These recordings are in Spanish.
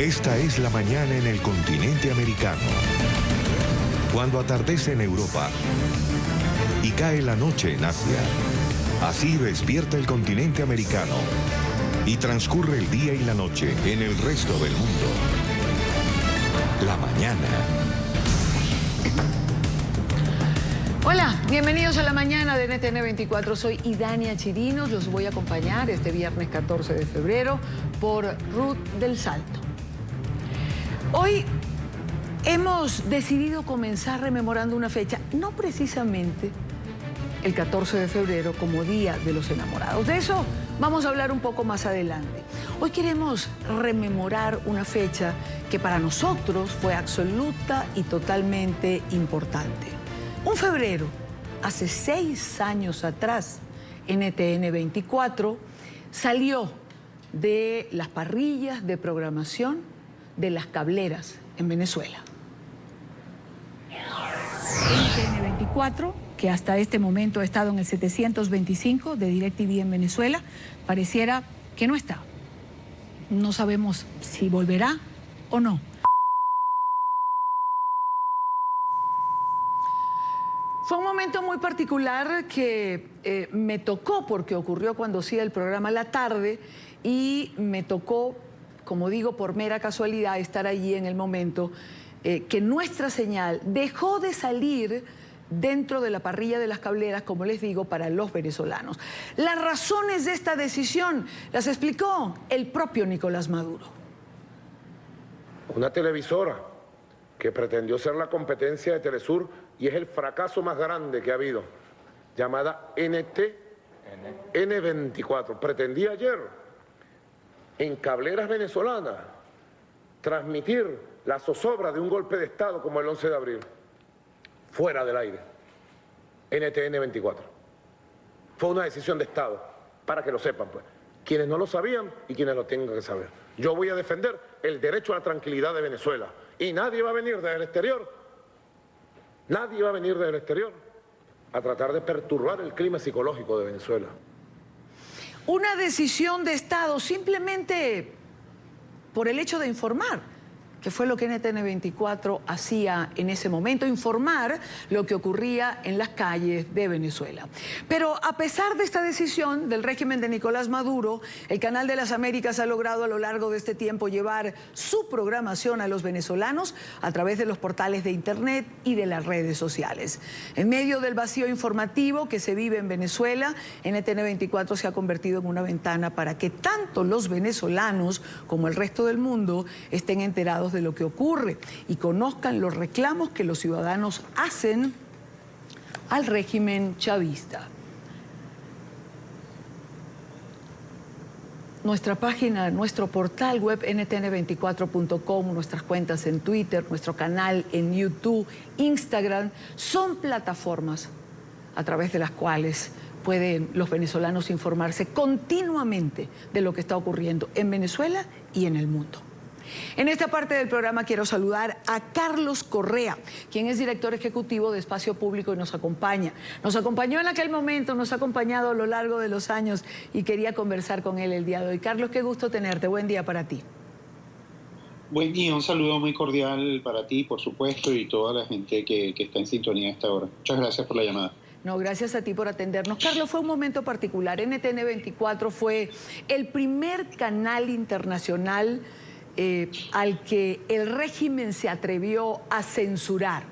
Esta es la mañana en el continente americano. Cuando atardece en Europa y cae la noche en Asia. Así despierta el continente americano y transcurre el día y la noche en el resto del mundo. La mañana. Hola, bienvenidos a la mañana de NTN 24. Soy Idania Chirinos. Los voy a acompañar este viernes 14 de febrero por Ruth del Salto. Hoy hemos decidido comenzar rememorando una fecha, no precisamente el 14 de febrero como Día de los Enamorados. De eso vamos a hablar un poco más adelante. Hoy queremos rememorar una fecha que para nosotros fue absoluta y totalmente importante. Un febrero, hace 6 años atrás, NTN 24 salió de las parrillas de programación de las cableras en Venezuela. NTN 24, que hasta este momento ha estado en el 725 de DirecTV en Venezuela, pareciera que no está. No sabemos si volverá o no. Fue un momento muy particular que me tocó porque ocurrió cuando hacía el programa La Tarde y me tocó, como digo, por mera casualidad estar allí en el momento que nuestra señal dejó de salir dentro de la parrilla de las cableras, como les digo, para los venezolanos. Las razones de esta decisión las explicó el propio Nicolás Maduro. Una televisora que pretendió ser la competencia de Telesur y es el fracaso más grande que ha habido, llamada NTN24. Pretendía ayer, en cableras venezolanas, transmitir la zozobra de un golpe de Estado como el 11 de abril, fuera del aire. NTN24. Fue una decisión de Estado, para que lo sepan, pues. Quienes no lo sabían y quienes lo tengan que saber. Yo voy a defender el derecho a la tranquilidad de Venezuela. Y nadie va a venir desde el exterior, nadie va a venir desde el exterior a tratar de perturbar el clima psicológico de Venezuela. Una decisión de Estado simplemente por el hecho de informar, que fue lo que NTN 24 hacía en ese momento, informar lo que ocurría en las calles de Venezuela. Pero a pesar de esta decisión del régimen de Nicolás Maduro, el Canal de las Américas ha logrado a lo largo de este tiempo llevar su programación a los venezolanos a través de los portales de internet y de las redes sociales. En medio del vacío informativo que se vive en Venezuela, NTN 24 se ha convertido en una ventana para que tanto los venezolanos como el resto del mundo estén enterados de lo que ocurre y conozcan los reclamos que los ciudadanos hacen al régimen chavista. Nuestra página, nuestro portal web ntn24.com, nuestras cuentas en Twitter, nuestro canal en YouTube, Instagram, son plataformas a través de las cuales pueden los venezolanos informarse continuamente de lo que está ocurriendo en Venezuela y en el mundo. En esta parte del programa quiero saludar a Carlos Correa, quien es director ejecutivo de Espacio Público y nos acompaña. Nos acompañó en aquel momento, nos ha acompañado a lo largo de los años y quería conversar con él el día de hoy. Carlos, qué gusto tenerte. Buen día para ti. Buen día, un saludo muy cordial para ti, por supuesto, y toda la gente que está en sintonía a esta hora. Muchas gracias por la llamada. No, gracias a ti por atendernos. Carlos, fue un momento particular. NTN 24 fue el primer canal internacional al que el régimen se atrevió a censurar.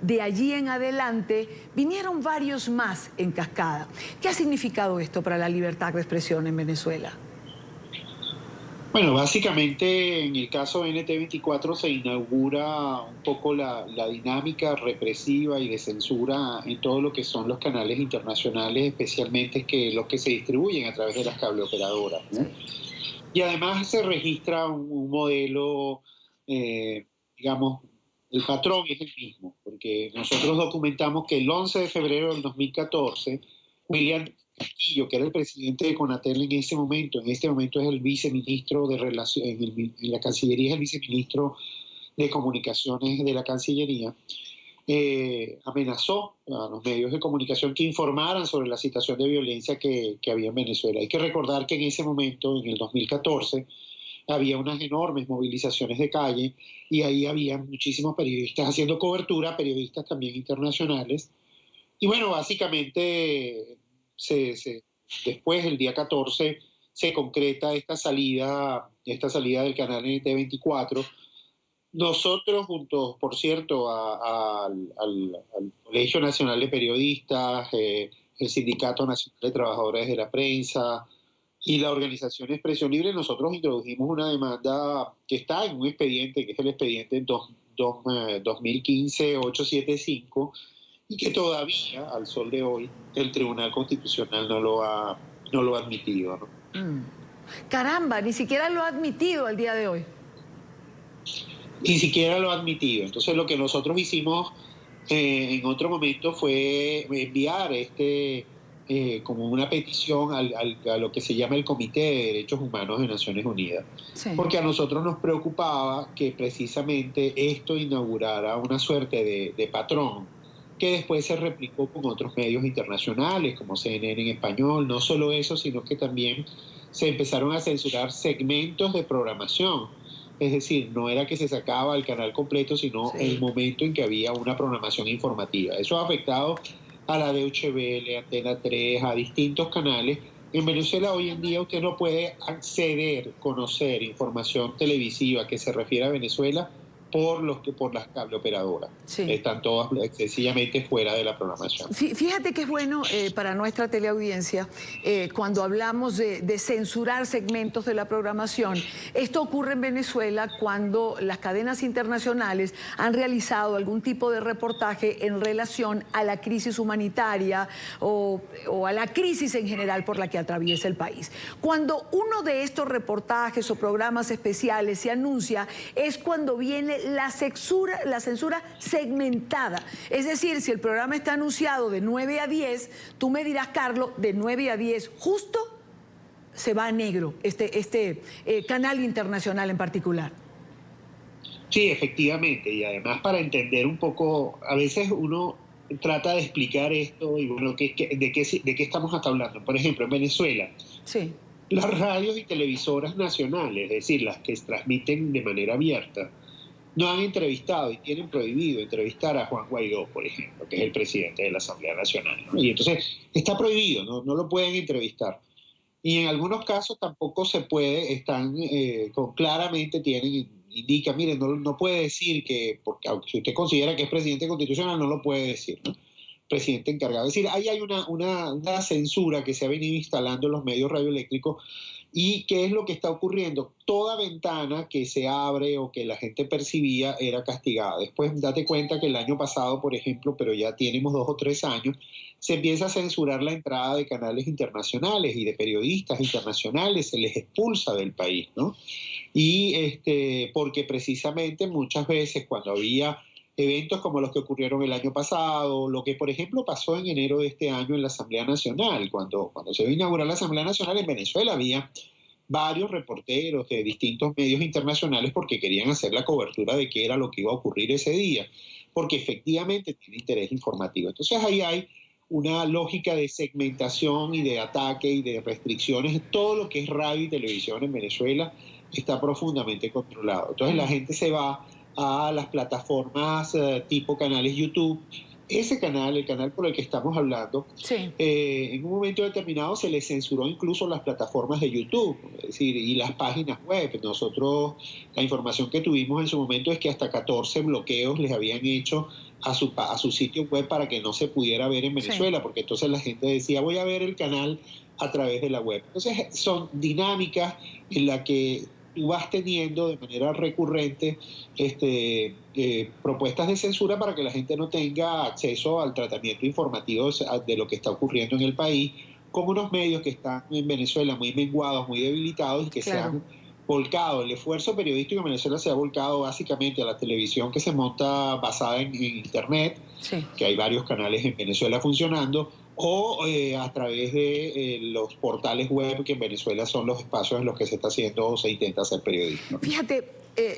De allí en adelante vinieron varios más en cascada. ¿Qué ha significado esto para la libertad de expresión en Venezuela? Bueno, básicamente en el caso de NT24 se inaugura un poco la dinámica represiva y de censura en todo lo que son los canales internacionales, especialmente los que se distribuyen a través de las cableoperadoras, ¿no? Y además se registra un modelo, digamos, el patrón es el mismo, porque nosotros documentamos que el 11 de febrero del 2014, William Castillo, que era el presidente de Conatel en este momento es el viceministro de Relaciones, en la Cancillería es el viceministro de Comunicaciones de la Cancillería, amenazó a los medios de comunicación que informaran sobre la situación de violencia que había en Venezuela. Hay que recordar que en ese momento, en el 2014, había unas enormes movilizaciones de calle y ahí había muchísimos periodistas haciendo cobertura, periodistas también internacionales. Y bueno, básicamente después, el día 14, se concreta esta salida del canal NT24. Nosotros, juntos, por cierto, al Colegio Nacional de Periodistas, el Sindicato Nacional de Trabajadores de la Prensa y la organización Expresión Libre, nosotros introdujimos una demanda que está en un expediente, que es el expediente 2015-875, y que todavía, al sol de hoy, el Tribunal Constitucional no lo ha admitido, ¿no? Caramba, ni siquiera lo ha admitido al día de hoy. Ni siquiera lo ha admitido. Entonces lo que nosotros hicimos en otro momento fue enviar como una petición a lo que se llama el Comité de Derechos Humanos de Naciones Unidas. Sí. Porque a nosotros nos preocupaba que precisamente esto inaugurara una suerte de patrón que después se replicó con otros medios internacionales como CNN en español. No solo eso, sino que también se empezaron a censurar segmentos de programación. Es decir, no era que se sacaba el canal completo, sino el momento en que había una programación informativa. Eso ha afectado a la Deutsche Welle, a Antena 3, a distintos canales. En Venezuela hoy en día usted no puede acceder, conocer información televisiva que se refiere a Venezuela por las cableoperadoras. Sí. Están todas sencillamente fuera de la programación. Fíjate que es bueno para nuestra teleaudiencia cuando hablamos de censurar segmentos de la programación. Esto ocurre en Venezuela cuando las cadenas internacionales han realizado algún tipo de reportaje en relación a la crisis humanitaria o a la crisis en general por la que atraviesa el país. Cuando uno de estos reportajes o programas especiales se anuncia es cuando viene la censura segmentada. Es decir, si el programa está anunciado de 9 a 10, tú me dirás, Carlos, de 9 a 10 justo se va a negro este canal internacional en particular. Sí, efectivamente, y además para entender un poco, a veces uno trata de explicar esto y bueno, de qué estamos hablando. Por ejemplo, en Venezuela, sí, las radios y televisoras nacionales, es decir, las que transmiten de manera abierta, no han entrevistado y tienen prohibido entrevistar a Juan Guaidó, por ejemplo, que es el presidente de la Asamblea Nacional, ¿no? Y entonces está prohibido, no lo pueden entrevistar. Y en algunos casos tampoco se puede, claramente indica, miren, no puede decir que, porque aunque si usted considera que es presidente constitucional, no lo puede decir, ¿no? Presidente encargado. Es decir, ahí hay una censura que se ha venido instalando en los medios radioeléctricos. ¿Y qué es lo que está ocurriendo? Toda ventana que se abre o que la gente percibía era castigada. Después date cuenta que el año pasado, por ejemplo, pero ya tenemos 2 o 3 años, se empieza a censurar la entrada de canales internacionales y de periodistas internacionales, se les expulsa del país, ¿no? Y porque precisamente muchas veces cuando había eventos como los que ocurrieron el año pasado, lo que por ejemplo pasó en enero de este año en la Asamblea Nacional, cuando se iba a inaugurar la Asamblea Nacional en Venezuela había varios reporteros de distintos medios internacionales porque querían hacer la cobertura de qué era lo que iba a ocurrir ese día, porque efectivamente tiene interés informativo. Entonces ahí hay una lógica de segmentación y de ataque y de restricciones. Todo lo que es radio y televisión en Venezuela está profundamente controlado. Entonces la gente se va a las plataformas tipo canales YouTube. Ese canal, el canal por el que estamos hablando, sí, en un momento determinado se le censuró incluso las plataformas de YouTube, es decir, y las páginas web. Nosotros, la información que tuvimos en su momento es que hasta 14 bloqueos les habían hecho a su sitio web para que no se pudiera ver en Venezuela, sí, porque entonces la gente decía, voy a ver el canal a través de la web. Entonces son dinámicas en las que tú vas teniendo de manera recurrente propuestas de censura para que la gente no tenga acceso al tratamiento informativo de lo que está ocurriendo en el país, con unos medios que están en Venezuela muy menguados, muy debilitados y que claro, se han volcado. El esfuerzo periodístico en Venezuela se ha volcado básicamente a la televisión que se monta basada en Internet, sí, que hay varios canales en Venezuela funcionando, o a través de los portales web, que en Venezuela son los espacios en los que se está haciendo o se intenta hacer periodismo. Fíjate,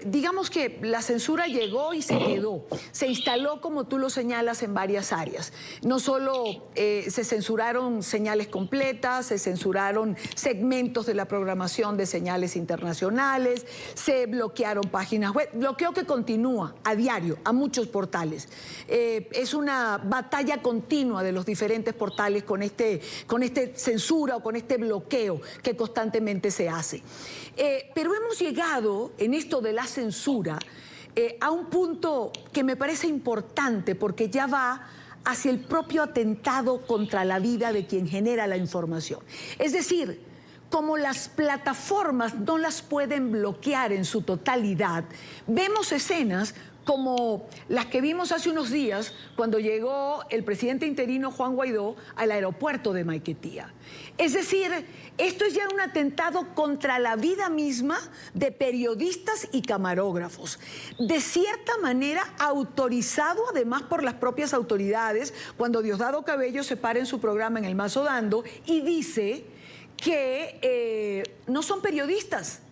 digamos que la censura llegó y se quedó. Se instaló, como tú lo señalas, en varias áreas. No solo se censuraron señales completas, se censuraron segmentos de la programación de señales internacionales, se bloquearon páginas web, bloqueo que continúa a diario a muchos portales. Es una batalla continua de los diferentes portales con este censura o con este bloqueo que constantemente se hace. Pero hemos llegado en esto de la censura a un punto que me parece importante porque ya va hacia el propio atentado contra la vida de quien genera la información. Es decir, como las plataformas no las pueden bloquear en su totalidad, vemos escenas como las que vimos hace unos días cuando llegó el presidente interino Juan Guaidó al aeropuerto de Maiquetía. Es decir, esto es ya un atentado contra la vida misma de periodistas y camarógrafos, de cierta manera autorizado además por las propias autoridades, cuando Diosdado Cabello se para en su programa en El Mazo Dando y dice que no son periodistas,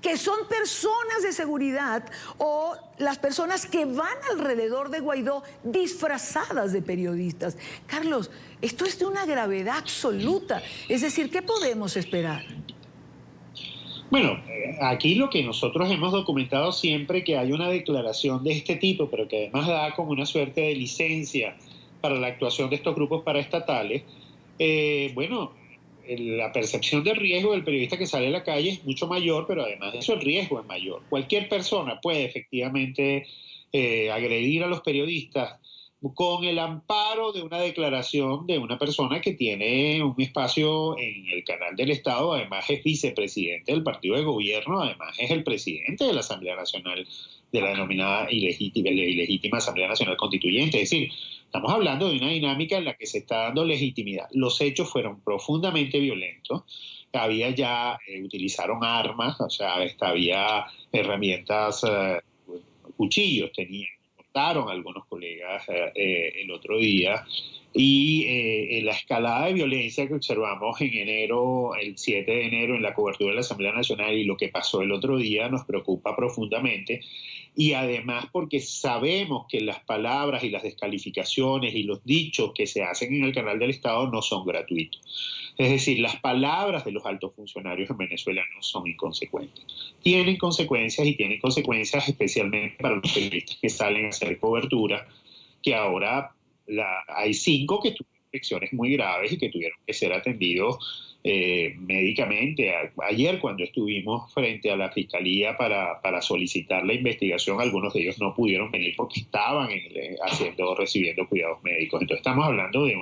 que son personas de seguridad o las personas que van alrededor de Guaidó disfrazadas de periodistas. Carlos, esto es de una gravedad absoluta. Es decir, ¿qué podemos esperar? Bueno, aquí lo que nosotros hemos documentado siempre que hay una declaración de este tipo, pero que además da como una suerte de licencia para la actuación de estos grupos paraestatales, la percepción de riesgo del periodista que sale a la calle es mucho mayor, pero además de eso el riesgo es mayor. Cualquier persona puede efectivamente agredir a los periodistas con el amparo de una declaración de una persona que tiene un espacio en el canal del Estado, además es vicepresidente del partido de gobierno, además es el presidente de la Asamblea Nacional, de la denominada ilegítima Asamblea Nacional Constituyente. Es decir, estamos hablando de una dinámica en la que se está dando legitimidad. Los hechos fueron profundamente violentos. Utilizaron armas, o sea, había herramientas, cuchillos tenían. Cortaron a algunos colegas el otro día. Y la escalada de violencia que observamos en enero, el 7 de enero, en la cobertura de la Asamblea Nacional y lo que pasó el otro día nos preocupa profundamente. Y además porque sabemos que las palabras y las descalificaciones y los dichos que se hacen en el canal del Estado no son gratuitos. Es decir, las palabras de los altos funcionarios en Venezuela no son inconsecuentes. Tienen consecuencias y tienen consecuencias especialmente para los periodistas que salen a hacer cobertura, que ahora hay 5 que tuvieron infecciones muy graves y que tuvieron que ser atendidos médicamente. Ayer cuando estuvimos frente a la Fiscalía para solicitar la investigación, algunos de ellos no pudieron venir porque estaban recibiendo cuidados médicos. Entonces estamos hablando de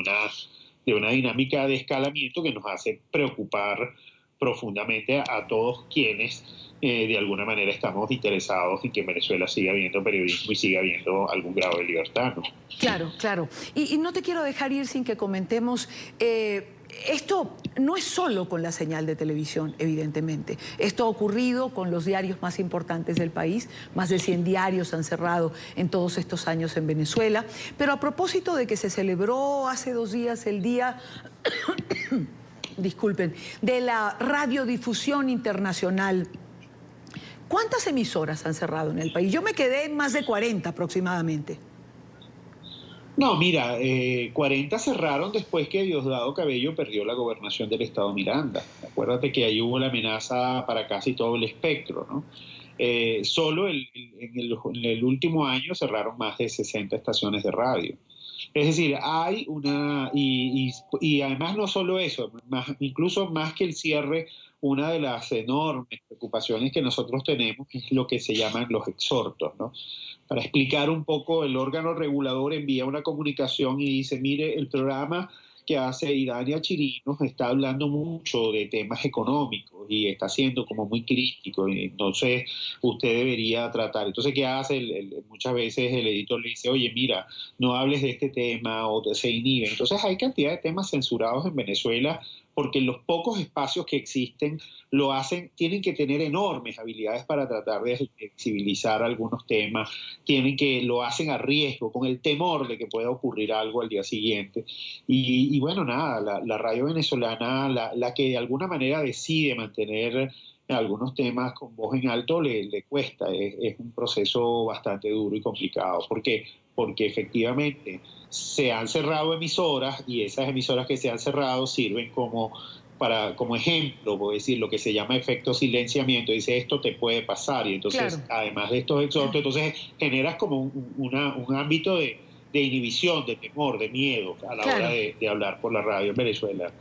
una dinámica de escalamiento que nos hace preocupar profundamente a todos quienes de alguna manera estamos interesados en que en Venezuela siga habiendo periodismo y siga habiendo algún grado de libertad, ¿no? Claro, claro. Y no te quiero dejar ir sin que comentemos... Esto no es solo con la señal de televisión, evidentemente. Esto ha ocurrido con los diarios más importantes del país. Más de 100 diarios han cerrado en todos estos años en Venezuela. Pero a propósito de que se celebró hace 2 días el día... disculpen, de la radiodifusión internacional, ¿cuántas emisoras han cerrado en el país? Yo me quedé en más de 40 aproximadamente. No, mira, 40 cerraron después que Diosdado Cabello perdió la gobernación del estado Miranda. Acuérdate que ahí hubo la amenaza para casi todo el espectro, ¿no? Solo en el último año cerraron más de 60 estaciones de radio. Es decir, hay una... Y además no solo eso, incluso más que el cierre, una de las enormes preocupaciones que nosotros tenemos es lo que se llaman los exhortos, ¿no? Para explicar un poco, el órgano regulador envía una comunicación y dice, mire, el programa que hace Idania Chirinos está hablando mucho de temas económicos y está siendo como muy crítico, y entonces usted debería tratar. Entonces, ¿qué hace? Muchas veces el editor le dice, oye, mira, no hables de este tema o se inhibe. Entonces hay cantidad de temas censurados en Venezuela porque los pocos espacios que existen tienen que tener enormes habilidades para tratar de flexibilizar algunos temas, lo hacen a riesgo, con el temor de que pueda ocurrir algo al día siguiente. Y bueno, nada, la radio venezolana, la que de alguna manera decide mantener algunos temas con voz en alto le cuesta. Es un proceso bastante duro y complicado. ¿Por qué? Porque efectivamente se han cerrado emisoras y esas emisoras que se han cerrado sirven como ejemplo, puedo decir, lo que se llama efecto silenciamiento. Dice, esto te puede pasar, y entonces, claro, además de estos exhortos, entonces generas como un ámbito de inhibición, de temor, de miedo a la hora de hablar por la radio en Venezuela.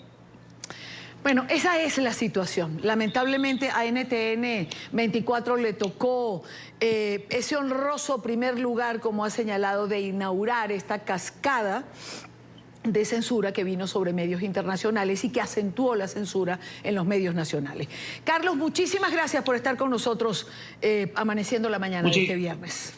Bueno, esa es la situación. Lamentablemente a NTN 24 le tocó ese honroso primer lugar, como ha señalado, de inaugurar esta cascada de censura que vino sobre medios internacionales y que acentuó la censura en los medios nacionales. Carlos, muchísimas gracias por estar con nosotros amaneciendo la mañana de este viernes.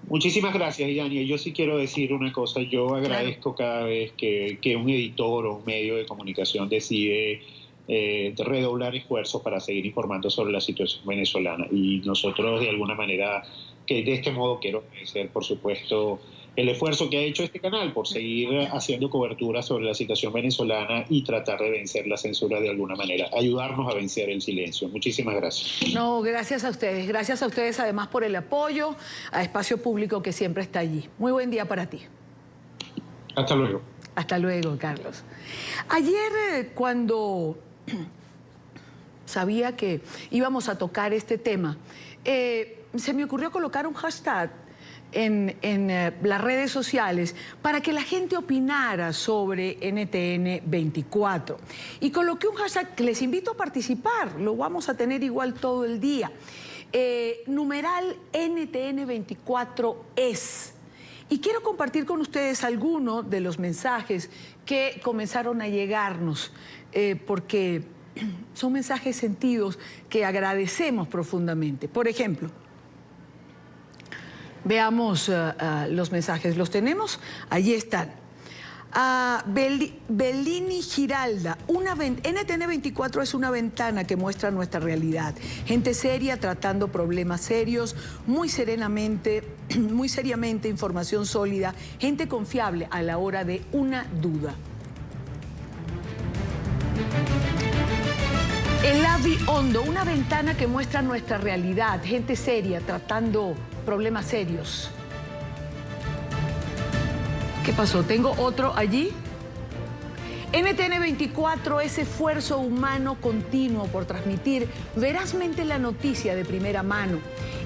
Muchísimas gracias, Yani. Yo sí quiero decir una cosa. Yo agradezco cada vez que un editor o un medio de comunicación decide redoblar esfuerzos para seguir informando sobre la situación venezolana. Y nosotros, de alguna manera, que de este modo quiero agradecer, por supuesto, el esfuerzo que ha hecho este canal por seguir haciendo cobertura sobre la situación venezolana y tratar de vencer la censura de alguna manera, ayudarnos a vencer el silencio. Muchísimas gracias. No, gracias a ustedes además por el apoyo a Espacio Público que siempre está allí. Muy buen día para ti. Hasta luego. Hasta luego, Carlos. Ayer cuando sabía que íbamos a tocar este tema, se me ocurrió colocar un hashtag en las redes sociales para que la gente opinara sobre NTN 24. Y coloqué un hashtag que les invito a participar, lo vamos a tener igual todo el día. Numeral NTN 24 es. Y quiero compartir con ustedes algunos de los mensajes que comenzaron a llegarnos, porque son mensajes sentidos que agradecemos profundamente. Por ejemplo, veamos los mensajes. ¿Los tenemos? Allí están. Bellini Giralda. NTN 24 es una ventana que muestra nuestra realidad. Gente seria tratando problemas serios, muy seriamente, información sólida, gente confiable a la hora de una duda. El Avi Hondo, una ventana que muestra nuestra realidad, gente seria tratando problemas serios. ¿Qué pasó? ¿Tengo otro allí? NTN 24 es esfuerzo humano continuo por transmitir verazmente la noticia de primera mano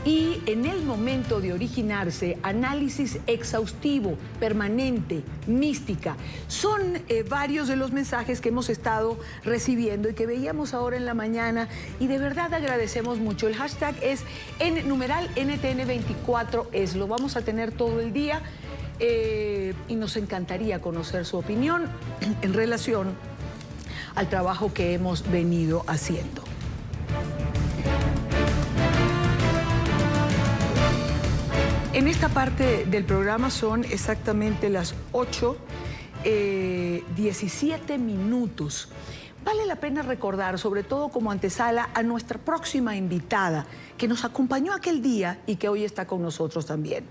y en el momento de originarse, análisis exhaustivo, permanente, mística. Son varios de los mensajes que hemos estado recibiendo y que veíamos ahora en la mañana y de verdad agradecemos mucho. El hashtag es numeral NTN24 es. Lo vamos a tener todo el día. Y nos encantaría conocer su opinión en relación al trabajo que hemos venido haciendo. En esta parte del programa son exactamente las 8:17 minutos. Vale la pena recordar, sobre todo como antesala, a nuestra próxima invitada, que nos acompañó aquel día y que hoy está con nosotros también.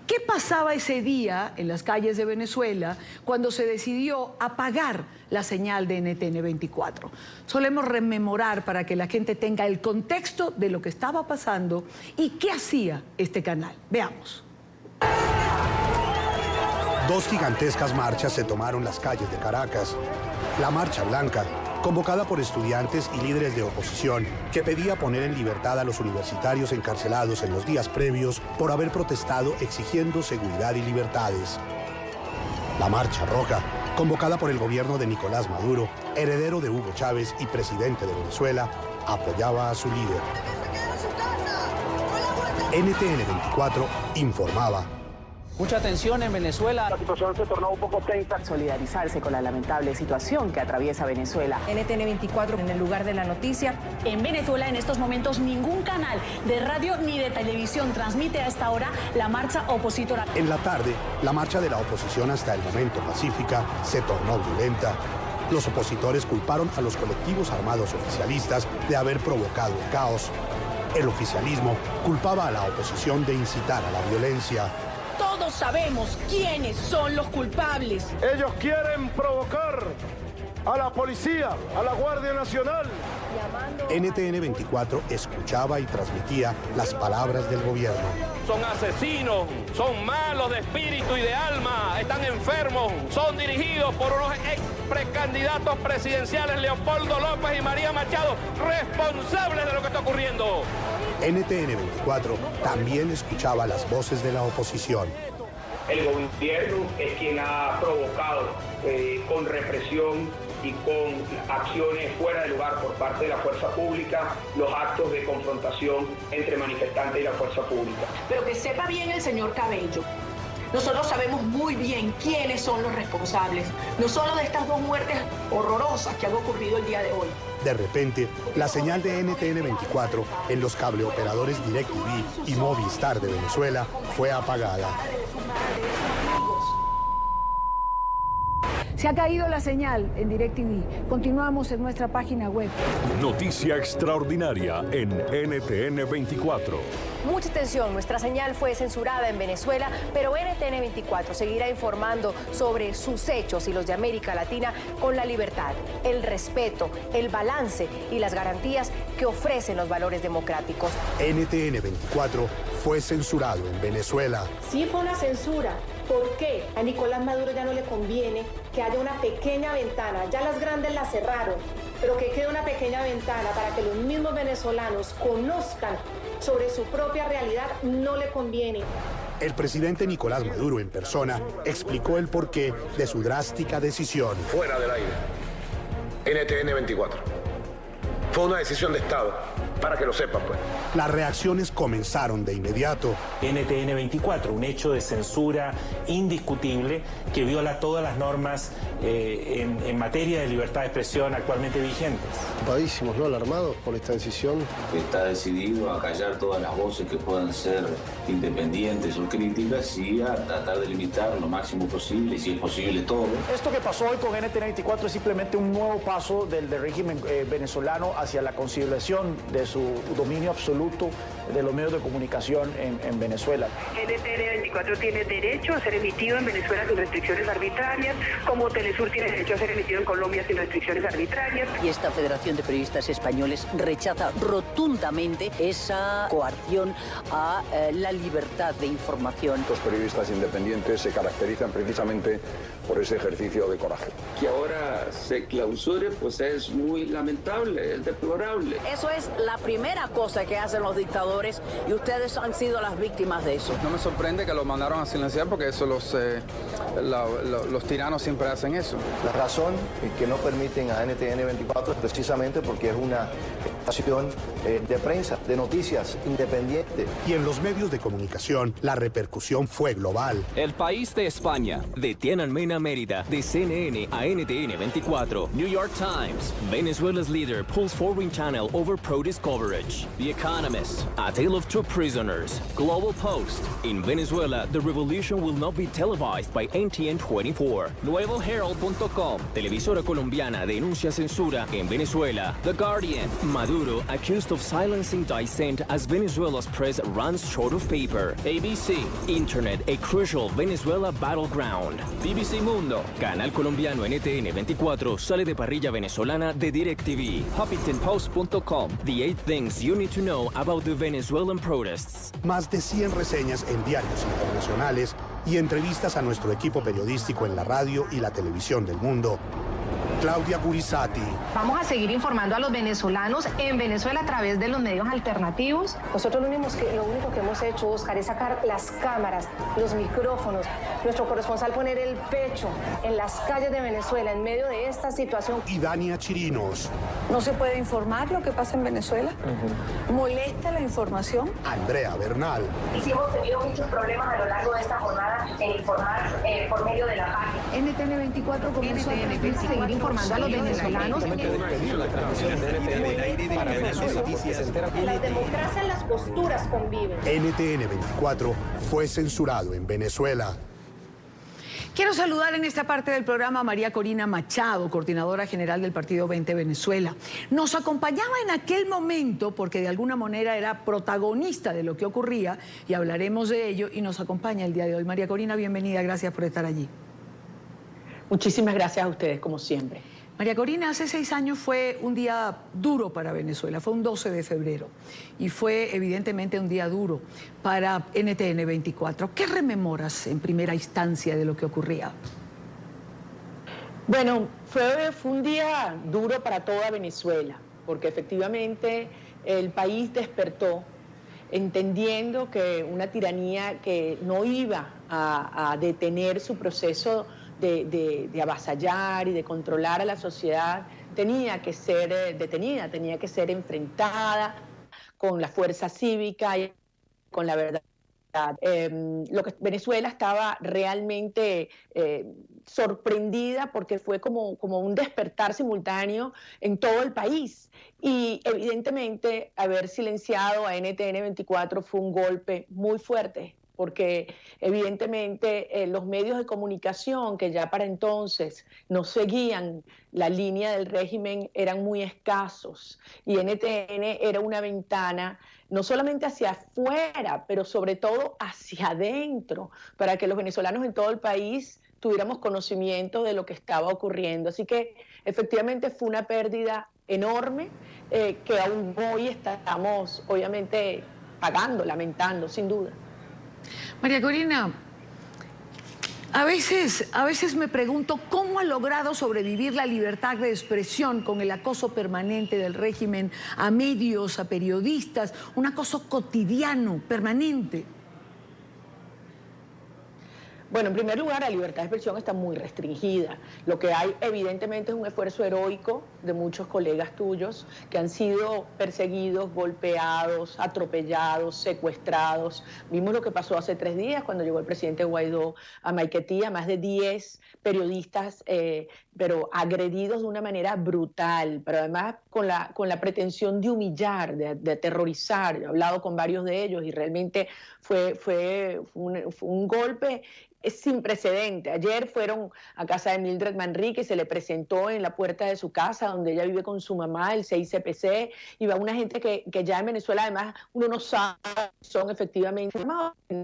¿Qué pasaba ese día en las calles de Venezuela cuando se decidió apagar la señal de NTN 24? Solemos rememorar para que la gente tenga el contexto de lo que estaba pasando y qué hacía este canal. Veamos. Dos gigantescas marchas se tomaron las calles de Caracas. La Marcha Blanca, convocada por estudiantes y líderes de oposición, que pedía poner en libertad a los universitarios encarcelados en los días previos por haber protestado exigiendo seguridad y libertades. La Marcha Roja, convocada por el gobierno de Nicolás Maduro, heredero de Hugo Chávez y presidente de Venezuela, apoyaba a su líder. NTN 24 informaba. Mucha tensión en Venezuela. La situación se tornó un poco tensa. Solidarizarse con la lamentable situación que atraviesa Venezuela. NTN 24 en el lugar de la noticia. En Venezuela en estos momentos ningún canal de radio ni de televisión transmite a esta hora la marcha opositora. En la tarde, la marcha de la oposición hasta el momento pacífica se tornó violenta. Los opositores culparon a los colectivos armados oficialistas de haber provocado el caos. El oficialismo culpaba a la oposición de incitar a la violencia. Todos sabemos quiénes son los culpables. Ellos quieren provocar a la policía, a la Guardia Nacional. Llamando NTN 24 escuchaba y transmitía las palabras del gobierno. Son asesinos, son malos de espíritu y de alma, están enfermos, son dirigidos por unos ex precandidatos presidenciales, Leopoldo López y María Machado, responsables de lo que está ocurriendo. NTN 24 también escuchaba las voces de la oposición. El gobierno es quien ha provocado con represión y con acciones fuera de lugar por parte de la fuerza pública los actos de confrontación entre manifestantes y la fuerza pública. Pero que sepa bien el señor Cabello, nosotros sabemos muy bien quiénes son los responsables, no solo de estas dos muertes horrorosas que han ocurrido el día de hoy. De repente, la señal de NTN 24 en los cableoperadores DirecTV y Movistar de Venezuela fue apagada. Se ha caído la señal en DirecTV. Continuamos en nuestra página web. Noticia extraordinaria en NTN 24. Mucha atención, nuestra señal fue censurada en Venezuela, pero NTN 24 seguirá informando sobre sus hechos y los de América Latina con la libertad, el respeto, el balance y las garantías que ofrecen los valores democráticos. NTN 24 fue censurado en Venezuela. Sí fue una censura. ¿Por qué a Nicolás Maduro ya no le conviene que haya una pequeña ventana? Ya las grandes las cerraron, pero que quede una pequeña ventana para que los mismos venezolanos conozcan sobre su propia realidad, no le conviene. El presidente Nicolás Maduro en persona explicó el porqué de su drástica decisión. Fuera del aire. NTN 24. Fue una decisión de Estado, para que lo sepan, pues. Las reacciones comenzaron de inmediato. NTN 24, un hecho de censura indiscutible que viola todas las normas en materia de libertad de expresión actualmente vigentes. Preocupadísimos, ¿no? Alarmados por esta decisión. Está decidido a callar todas las voces que puedan ser independientes o críticas y a tratar de limitar lo máximo posible, y si es posible todo. Esto que pasó hoy con NTN 24 es simplemente un nuevo paso del régimen venezolano hacia la conciliación de su dominio absoluto de los medios de comunicación en Venezuela. NTN 24 tiene derecho a ser emitido en Venezuela sin restricciones arbitrarias, como Telesur tiene derecho a ser emitido en Colombia sin restricciones arbitrarias. Y esta Federación de Periodistas Españoles rechaza rotundamente esa coacción a la libertad de información. Los periodistas independientes se caracterizan precisamente por ese ejercicio de coraje. Que ahora se clausure, pues es muy lamentable, es deplorable. Eso es la primera cosa que hacen los dictadores y ustedes han sido las víctimas de eso. No me sorprende que lo mandaron a silenciar porque eso los tiranos siempre hacen eso. La razón que no permiten a NTN 24 es precisamente porque es una estación de prensa, de noticias independiente. Y en los medios de comunicación, la repercusión fue global. El País de España, de Tiananmen a Mérida, de CNN a NTN 24. New York Times, Venezuela's leader pulls foreign channel over protest coverage. The Economist, a tale of two prisoners. Global Post, in Venezuela, the revolution will not be televised by NTN 24. NuevoHerald.com, televisora colombiana denuncia censura en Venezuela. The Guardian, Maduro accused of silencing dissent as Venezuela's press runs short of paper. ABC, Internet, a crucial Venezuela battleground. BBC Mundo, canal colombiano NTN 24, sale de parrilla venezolana de DirecTV. HuffingtonPost.com, the 8 things you need to know about the Venezuelan protests. Más de 100 reseñas en diarios internacionales y entrevistas a nuestro equipo periodístico en la radio y la televisión del mundo. Claudia Gurizati. Vamos a seguir informando a los venezolanos en Venezuela a través de los medios alternativos. Nosotros lo único que hemos hecho, Oscar, es sacar las cámaras, los micrófonos, nuestro corresponsal poner el pecho en las calles de Venezuela en medio de esta situación. Y Dania Chirinos. ¿No se puede informar lo que pasa en Venezuela? ¿Molesta la información? Andrea Bernal. Y sí hemos tenido muchos problemas a lo largo de esta jornada en informar por medio de la página. NTN 24 comenzó a seguir informando a los venezolanos. La democracia y las posturas conviven. NTN 24 fue censurado en Venezuela. Quiero saludar en esta parte del programa a María Corina Machado, coordinadora general del Partido 20 Venezuela. Nos acompañaba en aquel momento porque de alguna manera era protagonista de lo que ocurría y hablaremos de ello y nos acompaña el día de hoy. María Corina, bienvenida, gracias por estar allí. Muchísimas gracias a ustedes, como siempre. María Corina, hace 6 años fue un día duro para Venezuela, fue un 12 de febrero y fue evidentemente un día duro para NTN 24. ¿Qué rememoras en primera instancia de lo que ocurría? Bueno, fue un día duro para toda Venezuela, porque efectivamente el país despertó entendiendo que una tiranía que no iba a detener su proceso de avasallar y de controlar a la sociedad tenía que ser detenida, tenía que ser enfrentada con la fuerza cívica y con la verdad. Venezuela estaba realmente sorprendida porque fue como un despertar simultáneo en todo el país. Y evidentemente haber silenciado a NTN 24 fue un golpe muy fuerte, porque evidentemente los medios de comunicación que ya para entonces no seguían la línea del régimen eran muy escasos y NTN era una ventana no solamente hacia afuera, pero sobre todo hacia adentro, para que los venezolanos en todo el país tuviéramos conocimiento de lo que estaba ocurriendo. Así que efectivamente fue una pérdida enorme que aún hoy estamos obviamente pagando, lamentando, sin duda. María Corina, a veces me pregunto cómo ha logrado sobrevivir la libertad de expresión con el acoso permanente del régimen a medios, a periodistas, un acoso cotidiano, permanente. Bueno, en primer lugar, la libertad de expresión está muy restringida. Lo que hay, evidentemente, es un esfuerzo heroico de muchos colegas tuyos que han sido perseguidos, golpeados, atropellados, secuestrados. Vimos lo que pasó hace 3 días cuando llegó el presidente Guaidó a Maiquetía, más de 10 periodistas, pero agredidos de una manera brutal, pero además con la pretensión de humillar, de aterrorizar. He hablado con varios de ellos y realmente fue un golpe sin precedente. Ayer fueron a casa de Mildred Manrique y se le presentó en la puerta de su casa, donde ella vive con su mamá, el CICPC, y va una gente que ya en Venezuela además uno no sabe son efectivamente,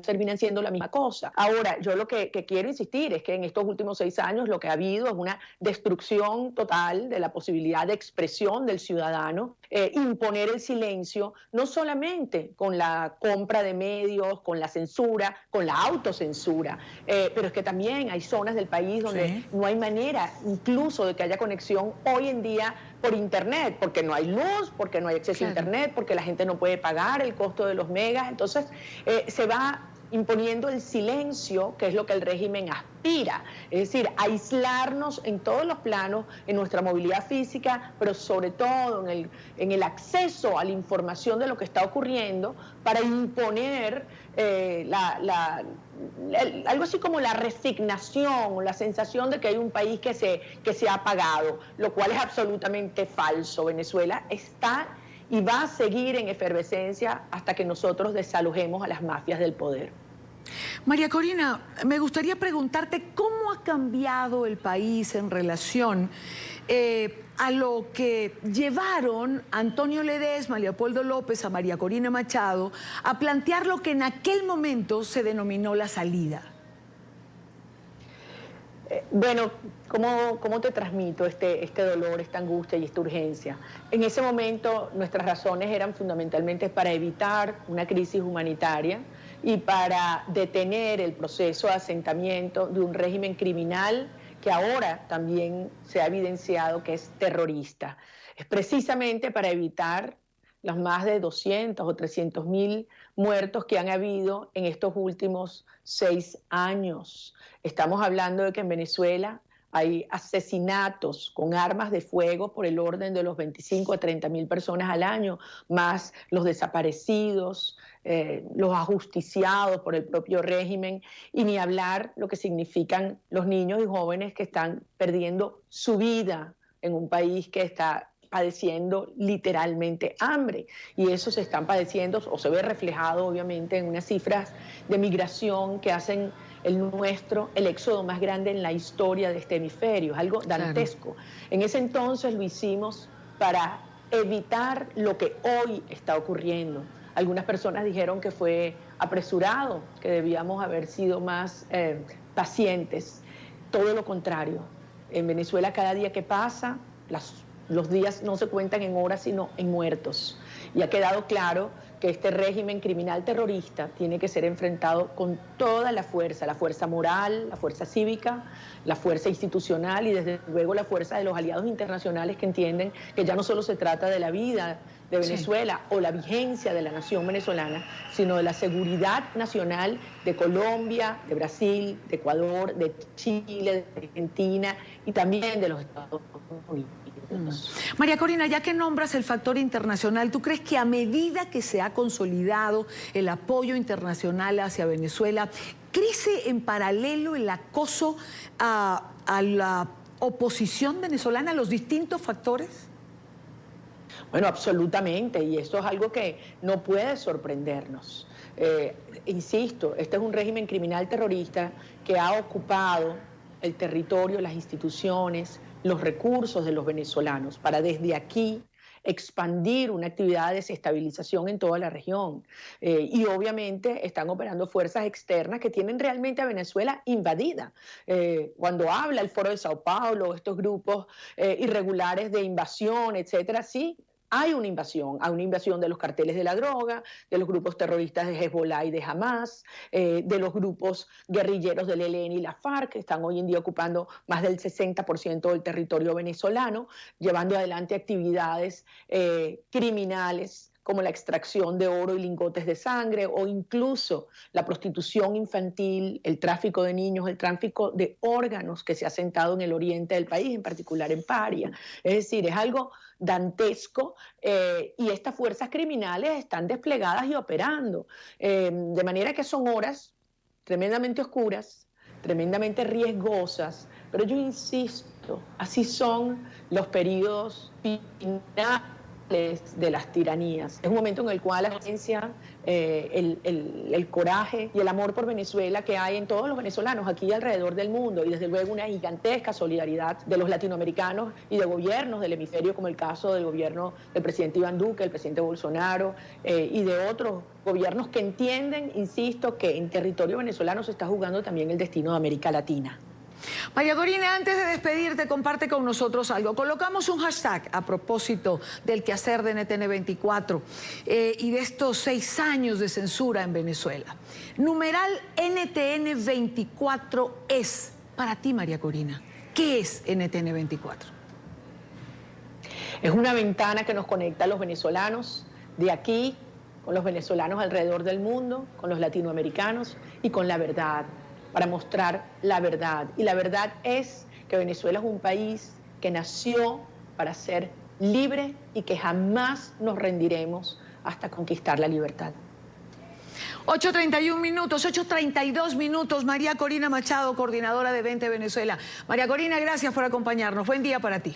terminan siendo la misma cosa. Ahora, yo lo que quiero insistir es que en estos últimos 6 años lo que ha habido es una destrucción total de la posibilidad de expresión del ciudadano, imponer el silencio, no solamente con la compra de medios, con la censura, con la autocensura, pero es que también hay zonas del país donde no hay manera incluso de que haya conexión hoy en día por internet, porque no hay luz, porque no hay acceso a internet, porque la gente no puede pagar el costo de los megas. Entonces se va imponiendo el silencio, que es lo que el régimen aspira, es decir, aislarnos en todos los planos, en nuestra movilidad física, pero sobre todo en el acceso a la información de lo que está ocurriendo, para imponer algo así como la resignación o la sensación de que hay un país que se ha apagado, lo cual es absolutamente falso. Venezuela está y va a seguir en efervescencia hasta que nosotros desalojemos a las mafias del poder. María Corina, me gustaría preguntarte cómo ha cambiado el país en relación a lo que llevaron a Antonio Ledesma, a Leopoldo López, a María Corina Machado, a plantear lo que en aquel momento se denominó la salida. Bueno, ¿cómo te transmito este dolor, esta angustia y esta urgencia? En ese momento nuestras razones eran fundamentalmente para evitar una crisis humanitaria y para detener el proceso de asentamiento de un régimen criminal que ahora también se ha evidenciado que es terrorista. Es precisamente para evitar los más de 200 o 300.000 muertos que han habido en estos últimos 6 años. Estamos hablando de que en Venezuela hay asesinatos con armas de fuego por el orden de los 25 a 30.000 personas al año, más los desaparecidos, los ajusticiados por el propio régimen, y ni hablar lo que significan los niños y jóvenes que están perdiendo su vida en un país que está padeciendo literalmente hambre, y eso se están padeciendo o se ve reflejado obviamente en unas cifras de migración que hacen el éxodo más grande en la historia de este hemisferio, es algo dantesco. Claro. En ese entonces lo hicimos para evitar lo que hoy está ocurriendo. Algunas personas dijeron que fue apresurado, que debíamos haber sido más pacientes. Todo lo contrario. En Venezuela cada día que pasa, los días no se cuentan en horas, sino en muertos. Y ha quedado claro que este régimen criminal terrorista tiene que ser enfrentado con toda la fuerza moral, la fuerza cívica, la fuerza institucional y desde luego la fuerza de los aliados internacionales que entienden que ya no solo se trata de la vida de Venezuela o la vigencia de la nación venezolana, sino de la seguridad nacional de Colombia, de Brasil, de Ecuador, de Chile, de Argentina y también de los Estados Unidos. María Corina, ya que nombras el factor internacional, ¿tú crees que a medida que se ha consolidado el apoyo internacional hacia Venezuela, crece en paralelo el acoso a la oposición venezolana, a los distintos factores? Bueno, absolutamente, y esto es algo que no puede sorprendernos. Insisto, este es un régimen criminal terrorista que ha ocupado el territorio, las instituciones, los recursos de los venezolanos para desde aquí expandir una actividad de desestabilización en toda la región. Y obviamente están operando fuerzas externas que tienen realmente a Venezuela invadida. Cuando habla el Foro de Sao Paulo, estos grupos irregulares de invasión, etcétera, sí, hay una invasión de los carteles de la droga, de los grupos terroristas de Hezbollah y de Hamas, de los grupos guerrilleros del ELN y la FARC, que están hoy en día ocupando más del 60% del territorio venezolano, llevando adelante actividades criminales como la extracción de oro y lingotes de sangre o incluso la prostitución infantil, el tráfico de niños, el tráfico de órganos que se ha sentado en el oriente del país, en particular en Paria. Es decir, es algo dantesco y estas fuerzas criminales están desplegadas y operando. De manera que son horas tremendamente oscuras, tremendamente riesgosas, pero yo insisto, así son los periodos finales de las tiranías. Es un momento en el cual la agencia, el coraje y el amor por Venezuela que hay en todos los venezolanos aquí y alrededor del mundo, y desde luego una gigantesca solidaridad de los latinoamericanos y de gobiernos del hemisferio, como el caso del gobierno del presidente Iván Duque, el presidente Bolsonaro y de otros gobiernos que entienden, insisto, que en territorio venezolano se está jugando también el destino de América Latina. María Corina, antes de despedirte, comparte con nosotros algo. Colocamos un hashtag a propósito del quehacer de NTN24 y de estos 6 años de censura en Venezuela. Numeral NTN24 es para ti, María Corina. ¿Qué es NTN24? Es una ventana que nos conecta a los venezolanos de aquí, con los venezolanos alrededor del mundo, con los latinoamericanos y con la verdad, para mostrar la verdad. Y la verdad es que Venezuela es un país que nació para ser libre y que jamás nos rendiremos hasta conquistar la libertad. 8:31 minutos, 8:32 minutos. María Corina Machado, coordinadora de 20 Venezuela. María Corina, gracias por acompañarnos. Buen día para ti.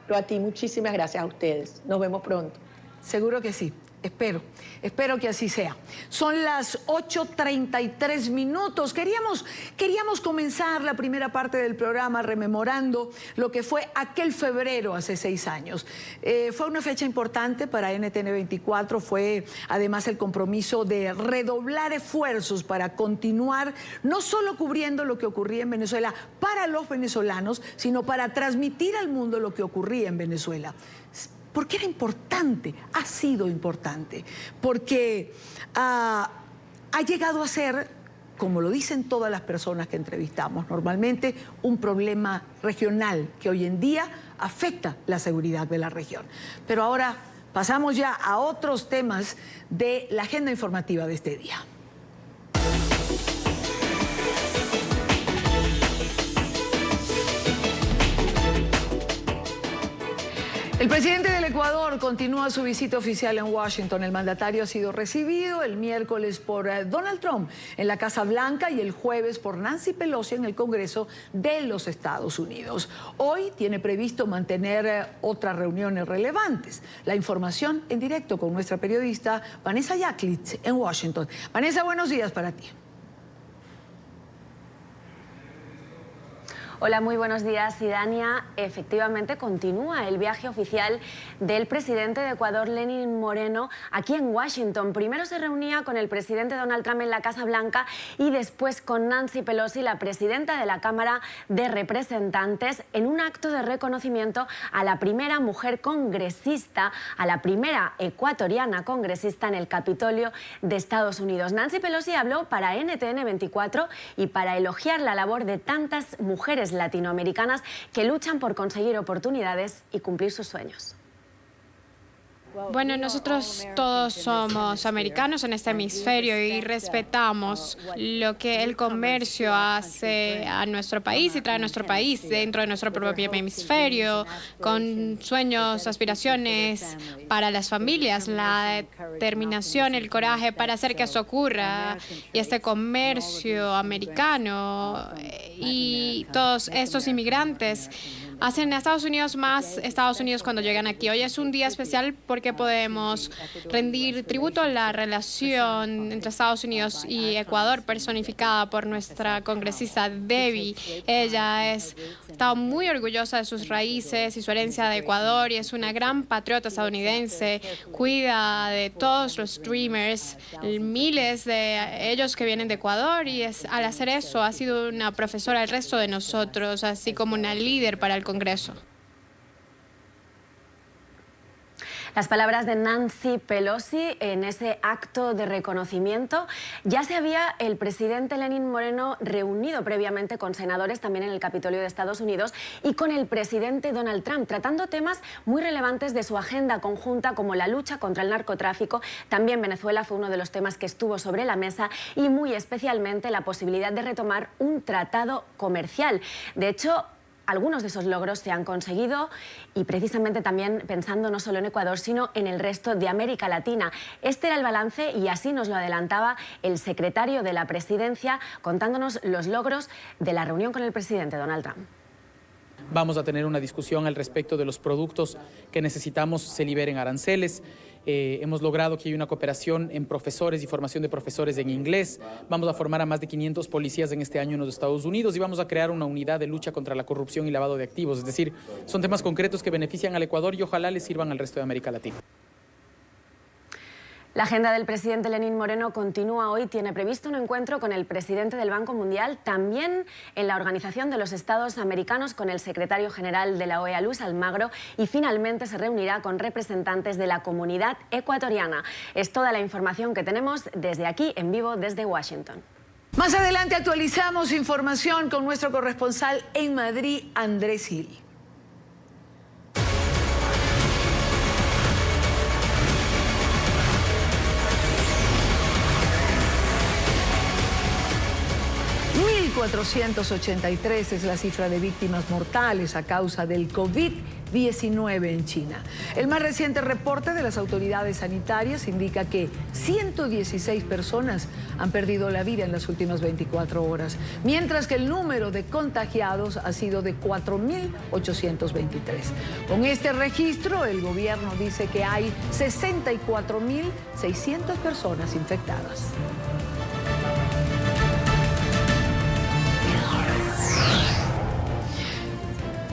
Pero a ti, muchísimas gracias a ustedes. Nos vemos pronto. Seguro que sí. Espero que así sea. Son las 8:33 minutos. Queríamos comenzar la primera parte del programa rememorando lo que fue aquel febrero hace 6 años. Fue una fecha importante para NTN24, fue además el compromiso de redoblar esfuerzos para continuar no solo cubriendo lo que ocurría en Venezuela para los venezolanos, sino para transmitir al mundo lo que ocurría en Venezuela. Porque era importante, ha sido importante, porque ha llegado a ser, como lo dicen todas las personas que entrevistamos normalmente, un problema regional que hoy en día afecta la seguridad de la región. Pero ahora pasamos ya a otros temas de la agenda informativa de este día. El presidente del Ecuador continúa su visita oficial en Washington. El mandatario ha sido recibido el miércoles por Donald Trump en la Casa Blanca y el jueves por Nancy Pelosi en el Congreso de los Estados Unidos. Hoy tiene previsto mantener otras reuniones relevantes. La información en directo con nuestra periodista Vanessa Yaklitz en Washington. Vanessa, buenos días para ti. Hola, muy buenos días. Y Dania, efectivamente continúa el viaje oficial del presidente de Ecuador, Lenín Moreno, aquí en Washington. Primero se reunía con el presidente Donald Trump en la Casa Blanca y después con Nancy Pelosi, la presidenta de la Cámara de Representantes, en un acto de reconocimiento a la primera mujer congresista, a la primera ecuatoriana congresista en el Capitolio de Estados Unidos. Nancy Pelosi habló para NTN 24 y para elogiar la labor de tantas mujeres latinoamericanas que luchan por conseguir oportunidades y cumplir sus sueños. Bueno, nosotros todos somos americanos en este hemisferio y respetamos lo que el comercio hace a nuestro país y trae a nuestro país dentro de nuestro propio hemisferio, con sueños, aspiraciones para las familias, la determinación, el coraje para hacer que esto ocurra, y este comercio americano y todos estos inmigrantes hacen a Estados Unidos más Estados Unidos cuando llegan aquí. Hoy es un día especial porque podemos rendir tributo a la relación entre Estados Unidos y Ecuador, personificada por nuestra congresista Debbie. Ella está muy orgullosa de sus raíces y su herencia de Ecuador y es una gran patriota estadounidense. Cuida de todos los Dreamers, miles de ellos que vienen de Ecuador, y al hacer eso ha sido una profesora al resto de nosotros, así como una líder para el Congreso. Las palabras de Nancy Pelosi en ese acto de reconocimiento. Ya se había el presidente Lenín Moreno reunido previamente con senadores también en el Capitolio de Estados Unidos y con el presidente Donald Trump, tratando temas muy relevantes de su agenda conjunta, como la lucha contra el narcotráfico. También Venezuela fue uno de los temas que estuvo sobre la mesa, y muy especialmente la posibilidad de retomar un tratado comercial. De hecho, algunos de esos logros se han conseguido, y precisamente también pensando no solo en Ecuador, sino en el resto de América Latina. Este era el balance, y así nos lo adelantaba el secretario de la Presidencia, contándonos los logros de la reunión con el presidente Donald Trump. Vamos a tener una discusión al respecto de los productos que necesitamos se liberen aranceles. Hemos logrado que haya una cooperación en profesores y formación de profesores en inglés. Vamos a formar a más de 500 policías en este año en los Estados Unidos, y vamos a crear una unidad de lucha contra la corrupción y lavado de activos. Es decir, son temas concretos que benefician al Ecuador y ojalá les sirvan al resto de América Latina. La agenda del presidente Lenín Moreno continúa hoy. Tiene previsto un encuentro con el presidente del Banco Mundial, también en la Organización de los Estados Americanos, con el secretario general de la OEA, Luis Almagro, y finalmente se reunirá con representantes de la comunidad ecuatoriana. Es toda la información que tenemos desde aquí, en vivo, desde Washington. Más adelante actualizamos información con nuestro corresponsal en Madrid, Andrés Gil. $1,483 es la cifra de víctimas mortales a causa del COVID-19 en China. El más reciente reporte de las autoridades sanitarias indica que 116 personas han perdido la vida en las últimas 24 horas, mientras que el número de contagiados ha sido de 4.823. Con este registro, el gobierno dice que hay 64.600 personas infectadas.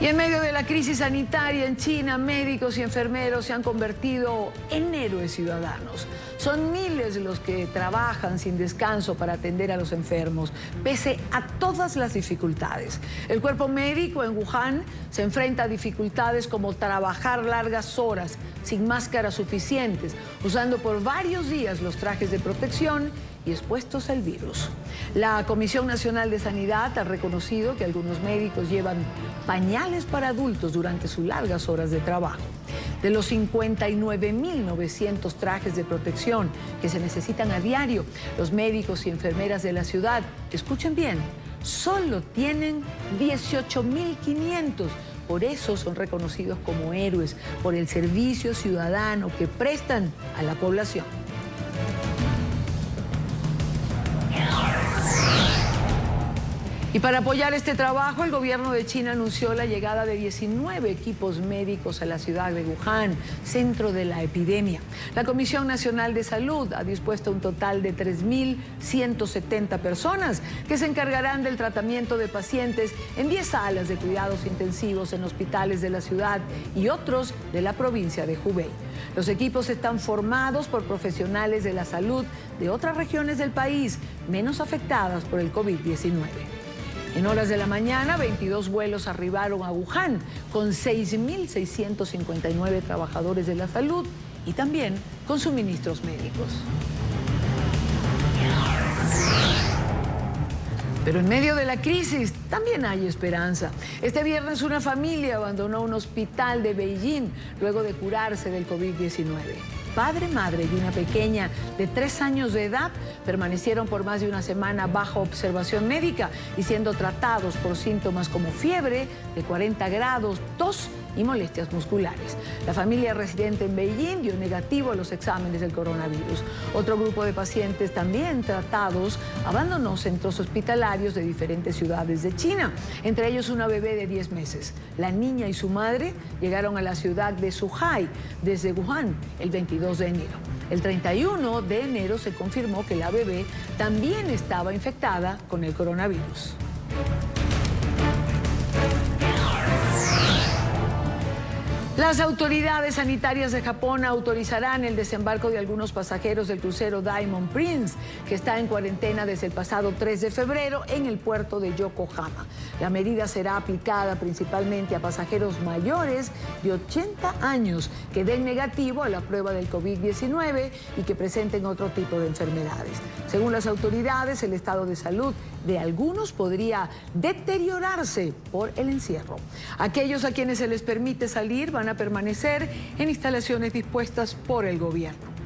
Y en medio de la crisis sanitaria en China, médicos y enfermeros se han convertido en héroes ciudadanos. Son miles los que trabajan sin descanso para atender a los enfermos, pese a todas las dificultades. El cuerpo médico en Wuhan se enfrenta a dificultades como trabajar largas horas, sin máscaras suficientes, usando por varios días los trajes de protección y expuestos al virus. La Comisión Nacional de Sanidad ha reconocido que algunos médicos llevan pañales para adultos durante sus largas horas de trabajo. De los 59.900 trajes de protección que se necesitan a diario, los médicos y enfermeras de la ciudad, escuchen bien, solo tienen 18.500. Por eso son reconocidos como héroes, por el servicio ciudadano que prestan a la población. Y para apoyar este trabajo, el gobierno de China anunció la llegada de 19 equipos médicos a la ciudad de Wuhan, centro de la epidemia. La Comisión Nacional de Salud ha dispuesto un total de 3.170 personas que se encargarán del tratamiento de pacientes en 10 salas de cuidados intensivos en hospitales de la ciudad y otros de la provincia de Hubei. Los equipos están formados por profesionales de la salud de otras regiones del país menos afectadas por el COVID-19. En horas de la mañana, 22 vuelos arribaron a Wuhan con 6.659 trabajadores de la salud y también con suministros médicos. Pero en medio de la crisis también hay esperanza. Este viernes una familia abandonó un hospital de Beijing luego de curarse del COVID-19. Padre, madre y una pequeña de 3 años de edad permanecieron por más de una semana bajo observación médica y siendo tratados por síntomas como fiebre de 40 grados, tos y molestias musculares. La familia residente en Beijing dio negativo a los exámenes del coronavirus. Otro grupo de pacientes también tratados abandonó centros hospitalarios de diferentes ciudades de China, entre ellos una bebé de 10 meses. La niña y su madre llegaron a la ciudad de Zhuhai desde Wuhan el 22 de enero. El 31 de enero se confirmó que la bebé también estaba infectada con el coronavirus. Las autoridades sanitarias de Japón autorizarán el desembarco de algunos pasajeros del crucero Diamond Prince, que está en cuarentena desde el pasado 3 de febrero en el puerto de Yokohama. La medida será aplicada principalmente a pasajeros mayores de 80 años que den negativo a la prueba del COVID-19 y que presenten otro tipo de enfermedades. Según las autoridades, el estado de salud de algunos podría deteriorarse por el encierro. Aquellos a quienes se les permite salir van a permanecer en instalaciones dispuestas por el gobierno.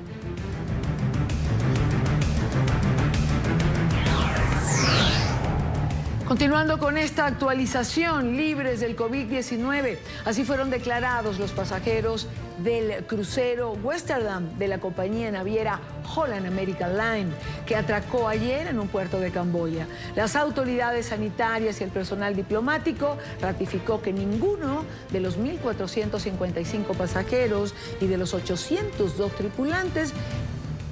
Continuando con esta actualización, libres del COVID-19, así fueron declarados los pasajeros del crucero Westerdam de la compañía naviera Holland American Line, que atracó ayer en un puerto de Camboya. Las autoridades sanitarias y el personal diplomático ratificó que ninguno de los 1.455 pasajeros y de los 802 tripulantes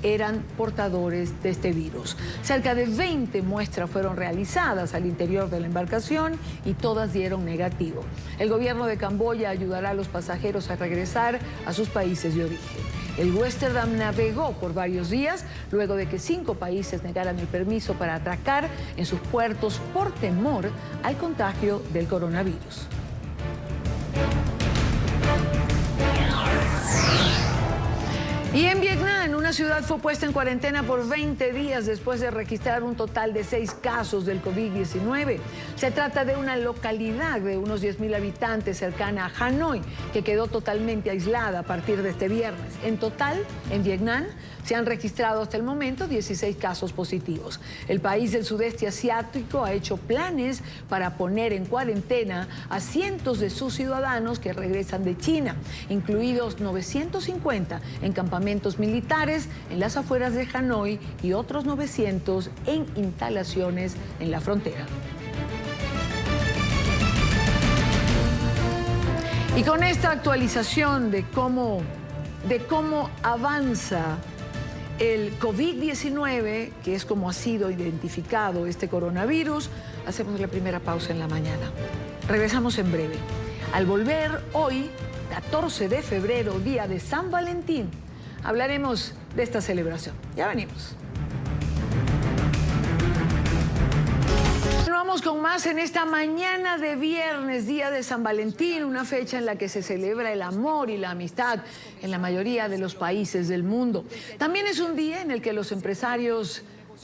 eran portadores de este virus. Cerca de 20 muestras fueron realizadas al interior de la embarcación y todas dieron negativo. El gobierno de Camboya ayudará a los pasajeros a regresar a sus países de origen. El Westerdam navegó por varios días luego de que 5 países negaran el permiso para atracar en sus puertos por temor al contagio del coronavirus. Y en Vietnam, una ciudad fue puesta en cuarentena por 20 días después de registrar un total de 6 casos del COVID-19. Se trata de una localidad de unos 10.000 habitantes cercana a Hanoi, que quedó totalmente aislada a partir de este viernes. En total, en Vietnam, se han registrado hasta el momento 16 casos positivos. El país del sudeste asiático ha hecho planes para poner en cuarentena a cientos de sus ciudadanos que regresan de China, incluidos 950 en campamentos militares en las afueras de Hanoi y otros 900 en instalaciones en la frontera. Y con esta actualización de cómo avanza el COVID-19, que es como ha sido identificado este coronavirus, hacemos la primera pausa en la mañana. Regresamos en breve. Al volver hoy, 14 de febrero, día de San Valentín, hablaremos de esta celebración. Ya venimos. Vamos con más en esta mañana de viernes, día de San Valentín, una fecha en la que se celebra el amor y la amistad en la mayoría de los países del mundo. También es un día en el que los empresarios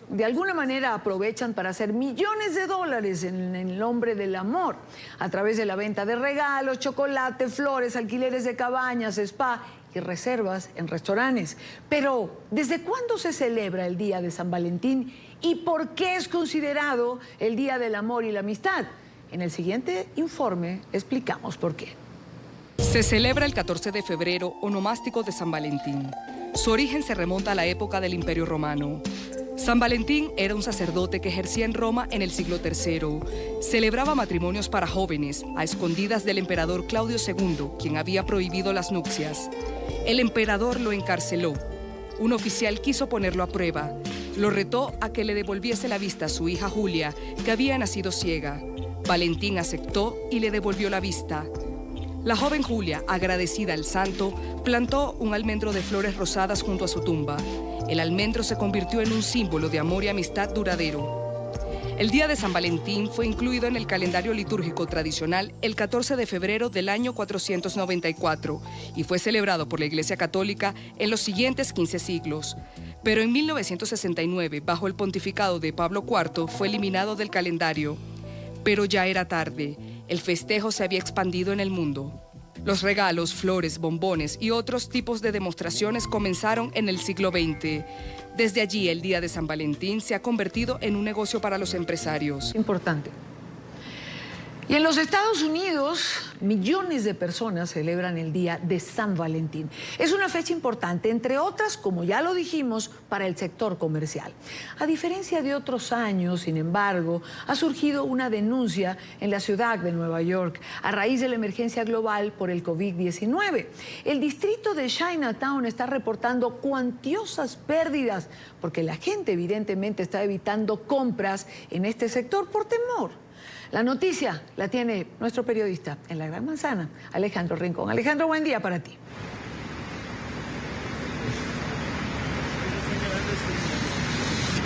de alguna manera aprovechan para hacer millones de dólares en el nombre del amor, a través de la venta de regalos, chocolate, flores, alquileres de cabañas, spa y reservas en restaurantes. Pero, ¿desde cuándo se celebra el Día de San Valentín y por qué es considerado el Día del Amor y la Amistad? En el siguiente informe explicamos por qué. Se celebra el 14 de febrero, onomástico de San Valentín. Su origen se remonta a la época del Imperio Romano. San Valentín era un sacerdote que ejercía en Roma en el siglo III. Celebraba matrimonios para jóvenes, a escondidas del emperador Claudio II, quien había prohibido las nupcias. El emperador lo encarceló. Un oficial quiso ponerlo a prueba. Lo retó a que le devolviese la vista a su hija Julia, que había nacido ciega. Valentín aceptó y le devolvió la vista. La joven Julia, agradecida al santo, plantó un almendro de flores rosadas junto a su tumba. El almendro se convirtió en un símbolo de amor y amistad duradero. El día de San Valentín fue incluido en el calendario litúrgico tradicional el 14 de febrero del año 494 y fue celebrado por la Iglesia Católica en los siguientes 15 siglos. Pero en 1969, bajo el pontificado de Pablo IV, fue eliminado del calendario. Pero ya era tarde. El festejo se había expandido en el mundo. Los regalos, flores, bombones y otros tipos de demostraciones comenzaron en el siglo XX. Desde allí, el Día de San Valentín se ha convertido en un negocio para los empresarios. Importante. Y en los Estados Unidos, millones de personas celebran el Día de San Valentín. Es una fecha importante, entre otras, como ya lo dijimos, para el sector comercial. A diferencia de otros años, sin embargo, ha surgido una denuncia en la ciudad de Nueva York a raíz de la emergencia global por el COVID-19. El distrito de Chinatown está reportando cuantiosas pérdidas porque la gente evidentemente está evitando compras en este sector por temor. La noticia la tiene nuestro periodista en la Gran Manzana, Alejandro Rincón. Alejandro, buen día para ti.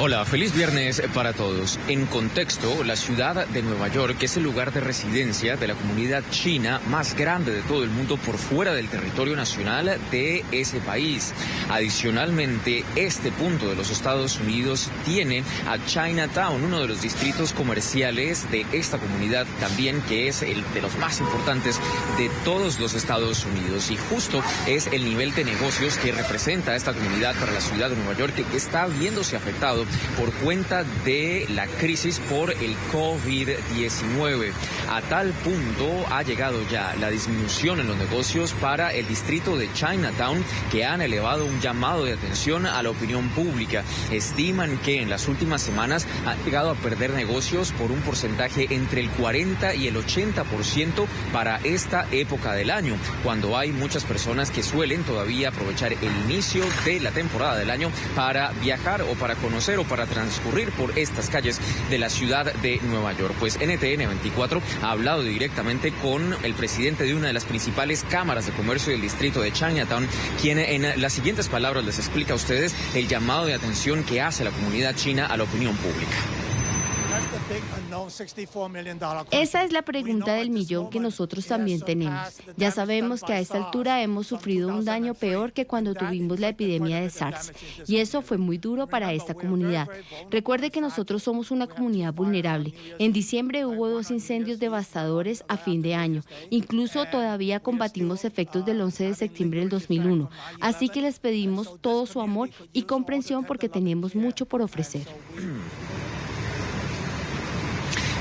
Hola, feliz viernes para todos. En contexto, la ciudad de Nueva York es el lugar de residencia de la comunidad china más grande de todo el mundo por fuera del territorio nacional de ese país. Adicionalmente, este punto de los Estados Unidos tiene a Chinatown, uno de los distritos comerciales de esta comunidad también, que es el de los más importantes de todos los Estados Unidos. Y justo es el nivel de negocios que representa esta comunidad para la ciudad de Nueva York, que está viéndose afectado por cuenta de la crisis por el COVID-19. A tal punto ha llegado ya la disminución en los negocios para el distrito de Chinatown, que han elevado un llamado de atención a la opinión pública. Estiman que en las últimas semanas ha llegado a perder negocios por un porcentaje entre el 40 y el 80% para esta época del año, cuando hay muchas personas que suelen todavía aprovechar el inicio de la temporada del año para viajar o para conocer o para transcurrir por estas calles de la ciudad de Nueva York. Pues NTN 24 ha hablado directamente con el presidente de una de las principales cámaras de comercio del distrito de Chinatown, quien en las siguientes palabras les explica a ustedes el llamado de atención que hace la comunidad china a la opinión pública. Esa es la pregunta del millón que nosotros también tenemos. Ya sabemos que a esta altura hemos sufrido un daño peor que cuando tuvimos la epidemia de SARS, y eso fue muy duro para esta comunidad. Recuerde que nosotros somos una comunidad vulnerable. En diciembre hubo 2 incendios devastadores a fin de año. Incluso todavía combatimos efectos del 11 de septiembre del 2001. Así que les pedimos todo su amor y comprensión porque tenemos mucho por ofrecer.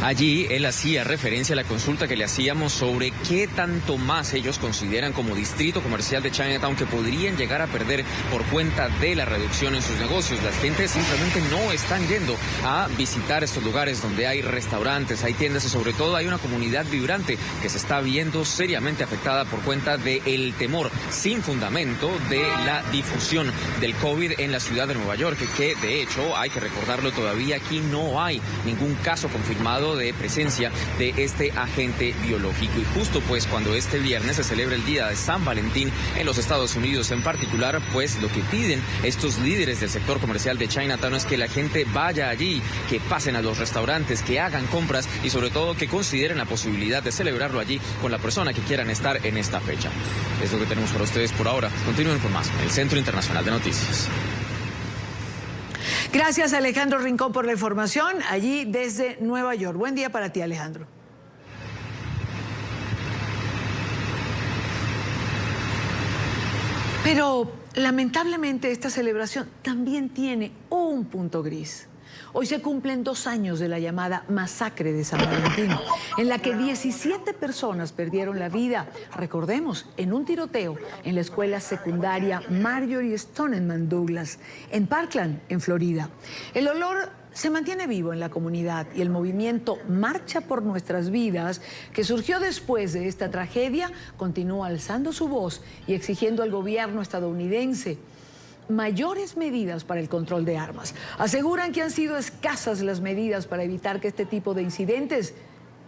Allí él hacía referencia a la consulta que le hacíamos sobre qué tanto más ellos consideran como distrito comercial de Chinatown que podrían llegar a perder por cuenta de la reducción en sus negocios. Las gentes simplemente no están yendo a visitar estos lugares donde hay restaurantes, hay tiendas y sobre todo hay una comunidad vibrante que se está viendo seriamente afectada por cuenta del temor sin fundamento de la difusión del COVID en la ciudad de Nueva York, que de hecho, hay que recordarlo, todavía aquí no hay ningún caso confirmado de presencia de este agente biológico. Y justo pues cuando este viernes se celebra el Día de San Valentín en los Estados Unidos en particular, pues lo que piden estos líderes del sector comercial de Chinatown es que la gente vaya allí, que pasen a los restaurantes, que hagan compras y sobre todo que consideren la posibilidad de celebrarlo allí con la persona que quieran estar en esta fecha. Es lo que tenemos para ustedes por ahora. Continúen con más en el Centro Internacional de Noticias. Gracias, Alejandro Rincón, por la información allí desde Nueva York. Buen día para ti, Alejandro. Pero lamentablemente esta celebración también tiene un punto gris. Hoy se cumplen 2 años de la llamada masacre de San Valentín, en la que 17 personas perdieron la vida, recordemos, en un tiroteo en la escuela secundaria Marjory Stoneman Douglas, en Parkland, en Florida. El olor se mantiene vivo en la comunidad y el movimiento Marcha por Nuestras Vidas, que surgió después de esta tragedia, continúa alzando su voz y exigiendo al gobierno estadounidense mayores medidas para el control de armas. Aseguran que han sido escasas las medidas para evitar que este tipo de incidentes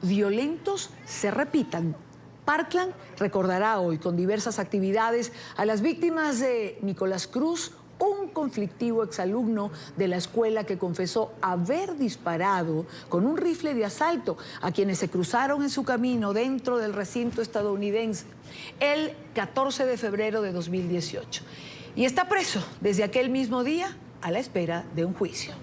violentos se repitan. Parkland recordará hoy con diversas actividades a las víctimas de Nicolás Cruz, un conflictivo exalumno de la escuela que confesó haber disparado con un rifle de asalto a quienes se cruzaron en su camino dentro del recinto estadounidense el 14 de febrero de 2018. Y está preso desde aquel mismo día a la espera de un juicio.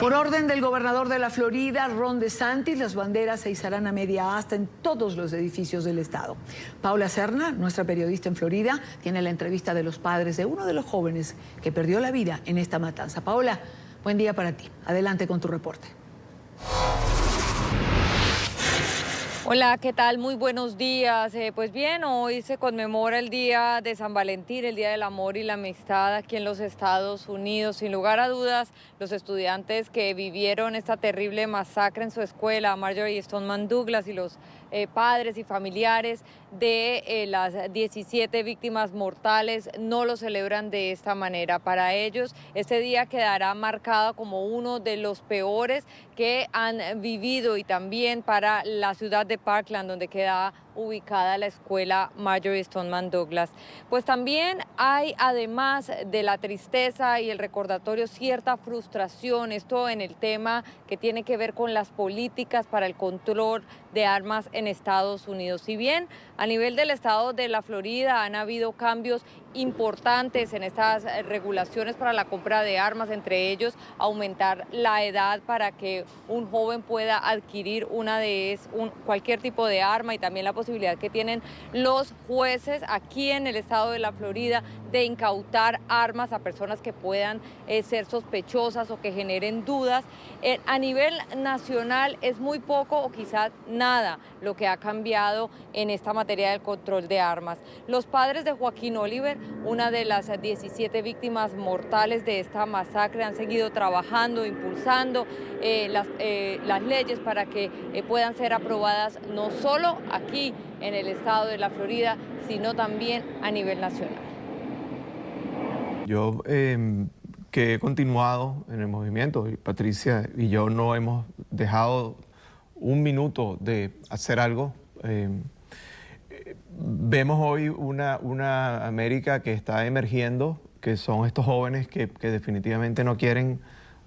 Por orden del gobernador de la Florida, Ron DeSantis, las banderas se izarán a media asta en todos los edificios del estado. Paula Serna, nuestra periodista en Florida, tiene la entrevista de los padres de uno de los jóvenes que perdió la vida en esta matanza. Paola, buen día para ti. Adelante con tu reporte. Hola, ¿qué tal? Muy buenos días. Pues bien, hoy se conmemora el Día de San Valentín, el Día del Amor y la Amistad aquí en los Estados Unidos. Sin lugar a dudas, los estudiantes que vivieron esta terrible masacre en su escuela, Marjory Stoneman Douglas, y los padres y familiares de las 17 víctimas mortales no lo celebran de esta manera. Para ellos, este día quedará marcado como uno de los peores que han vivido, y también para la ciudad de Parkland, donde queda ubicada la escuela Marjory Stoneman Douglas. Pues también hay, además de la tristeza y el recordatorio, cierta frustración, esto en el tema que tiene que ver con las políticas para el control de armas en Estados Unidos. Si bien a nivel del estado de la Florida han habido cambios importantes en estas regulaciones para la compra de armas, entre ellos aumentar la edad para que un joven pueda adquirir cualquier tipo de arma, y también la posibilidad que tienen los jueces aquí en el estado de la Florida de incautar armas a personas que puedan ser sospechosas o que generen dudas. A nivel nacional es muy poco o quizás nada lo que ha cambiado en esta materia del control de armas. Los padres de Joaquín Oliver, una de las 17 víctimas mortales de esta masacre, han seguido trabajando, impulsando las leyes para que puedan ser aprobadas no solo aquí en el estado de la Florida, sino también a nivel nacional. Yo que he continuado en el movimiento, y Patricia y yo no hemos dejado un minuto de hacer algo. Vemos hoy una América que está emergiendo, que son estos jóvenes que definitivamente no quieren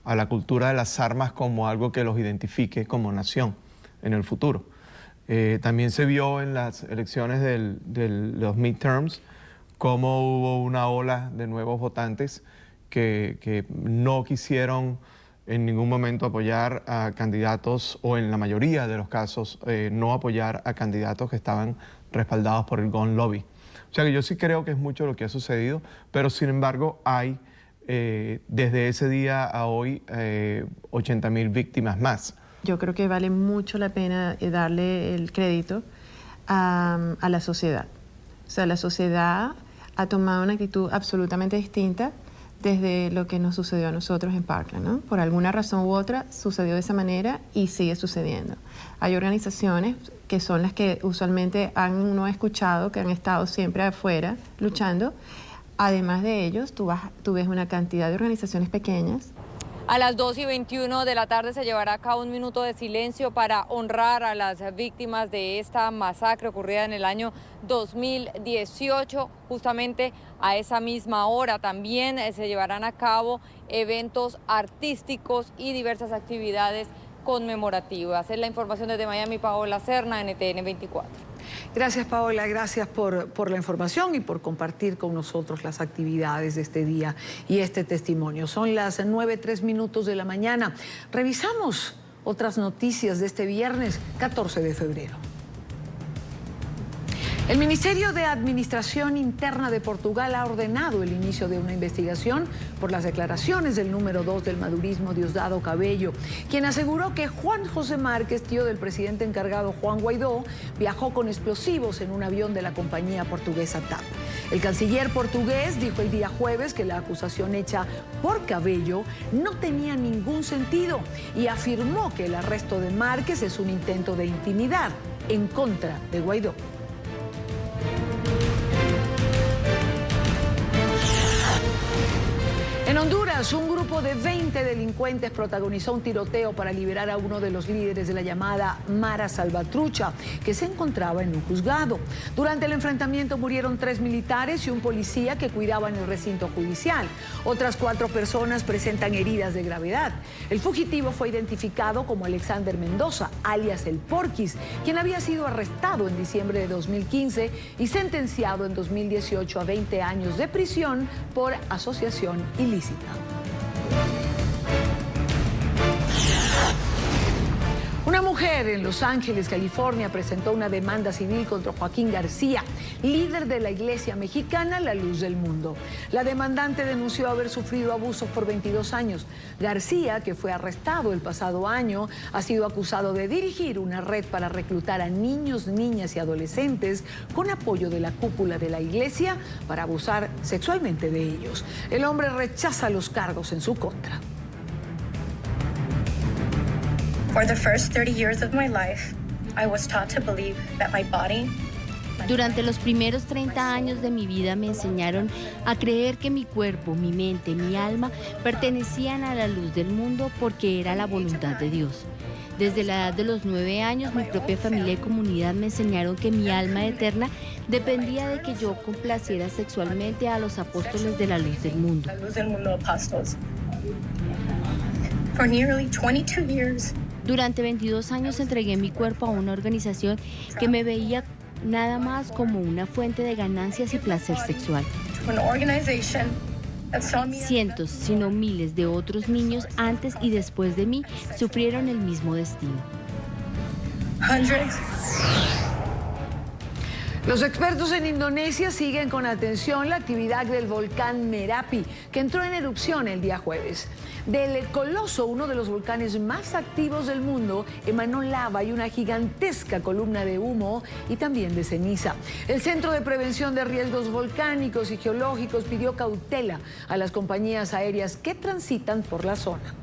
a la cultura de las armas como algo que los identifique como nación en el futuro. También se vio en las elecciones de los midterms cómo hubo una ola de nuevos votantes que no quisieron en ningún momento apoyar a candidatos, o en la mayoría de los casos no apoyar a candidatos que estaban respaldados por el gun lobby. O sea que yo sí creo que es mucho lo que ha sucedido, pero sin embargo hay desde ese día a hoy 80,000 víctimas más. Yo creo que vale mucho la pena darle el crédito a la sociedad. O sea, la sociedad ha tomado una actitud absolutamente distinta desde lo que nos sucedió a nosotros en Parkland, ¿no? Por alguna razón u otra sucedió de esa manera y sigue sucediendo. Hay organizaciones que son las que usualmente uno ha escuchado, que han estado siempre afuera luchando. Además de ellos, tú ves una cantidad de organizaciones pequeñas. A las 2:21 de la tarde se llevará a cabo un minuto de silencio para honrar a las víctimas de esta masacre ocurrida en el año 2018. Justamente a esa misma hora también se llevarán a cabo eventos artísticos y diversas actividades conmemorativas. Es la información desde Miami, Paola Serna, NTN 24. Gracias, Paola, gracias por la información y por compartir con nosotros las actividades de este día y este testimonio. Son las 9:03 de la mañana. Revisamos otras noticias de este viernes 14 de febrero. El Ministerio de Administración Interna de Portugal ha ordenado el inicio de una investigación por las declaraciones del número 2 del madurismo, Diosdado Cabello, quien aseguró que Juan José Márquez, tío del presidente encargado Juan Guaidó, viajó con explosivos en un avión de la compañía portuguesa TAP. El canciller portugués dijo el día jueves que la acusación hecha por Cabello no tenía ningún sentido y afirmó que el arresto de Márquez es un intento de intimidad en contra de Guaidó. En Honduras, un grupo de 20 delincuentes protagonizó un tiroteo para liberar a uno de los líderes de la llamada Mara Salvatrucha, que se encontraba en un juzgado. Durante el enfrentamiento murieron 3 militares y un policía que cuidaban el recinto judicial. Otras 4 personas presentan heridas de gravedad. El fugitivo fue identificado como Alexander Mendoza, alias El Porquis, quien había sido arrestado en diciembre de 2015 y sentenciado en 2018 a 20 años de prisión por asociación ilícita. Una mujer en Los Ángeles, California, presentó una demanda civil contra Joaquín García, líder de la iglesia mexicana La Luz del Mundo. La demandante denunció haber sufrido abusos por 22 años. García, que fue arrestado el pasado año, ha sido acusado de dirigir una red para reclutar a niños, niñas y adolescentes con apoyo de la cúpula de la iglesia para abusar sexualmente de ellos. El hombre rechaza los cargos en su contra. For the first 30 years of my life, I was taught to believe that my body. Durante los primeros 30 años de mi vida me enseñaron a creer que mi cuerpo, mi mente, mi alma pertenecían a la luz del mundo porque era la voluntad de Dios. Desde la edad de los 9 años, mi propia familia y comunidad me enseñaron que mi alma eterna dependía de que yo complaciera sexualmente a los apóstoles de la luz del mundo. For nearly 22 years. Durante 22 años entregué mi cuerpo a una organización que me veía nada más como una fuente de ganancias y placer sexual. Cientos, si no miles de otros niños antes y después de mí sufrieron el mismo destino. Los expertos en Indonesia siguen con atención la actividad del volcán Merapi, que entró en erupción el día jueves. Del coloso, uno de los volcanes más activos del mundo, emanó lava y una gigantesca columna de humo y también de ceniza. El Centro de Prevención de Riesgos Volcánicos y Geológicos pidió cautela a las compañías aéreas que transitan por la zona.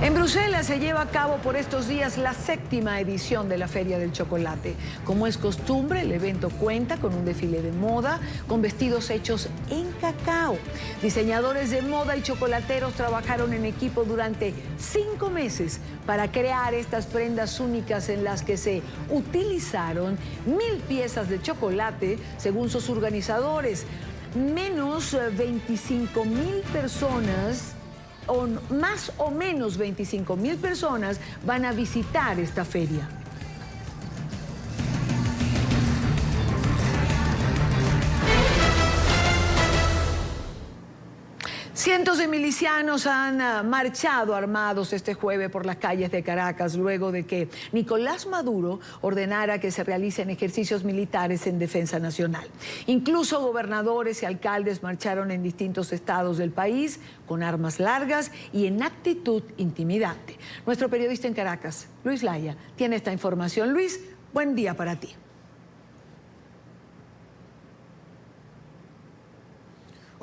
En Bruselas se lleva a cabo por estos días la 7ª edición de la Feria del Chocolate. Como es costumbre, el evento cuenta con un desfile de moda con vestidos hechos en cacao. Diseñadores de moda y chocolateros trabajaron en equipo durante 5 meses para crear estas prendas únicas en las que se utilizaron 1000 piezas de chocolate, según sus organizadores. Menos 25.000 personas, o más o menos 25.000 personas van a visitar esta feria. Cientos de milicianos han marchado armados este jueves por las calles de Caracas luego de que Nicolás Maduro ordenara que se realicen ejercicios militares en defensa nacional. Incluso gobernadores y alcaldes marcharon en distintos estados del país con armas largas y en actitud intimidante. Nuestro periodista en Caracas, Luis Laya, tiene esta información. Luis, buen día para ti.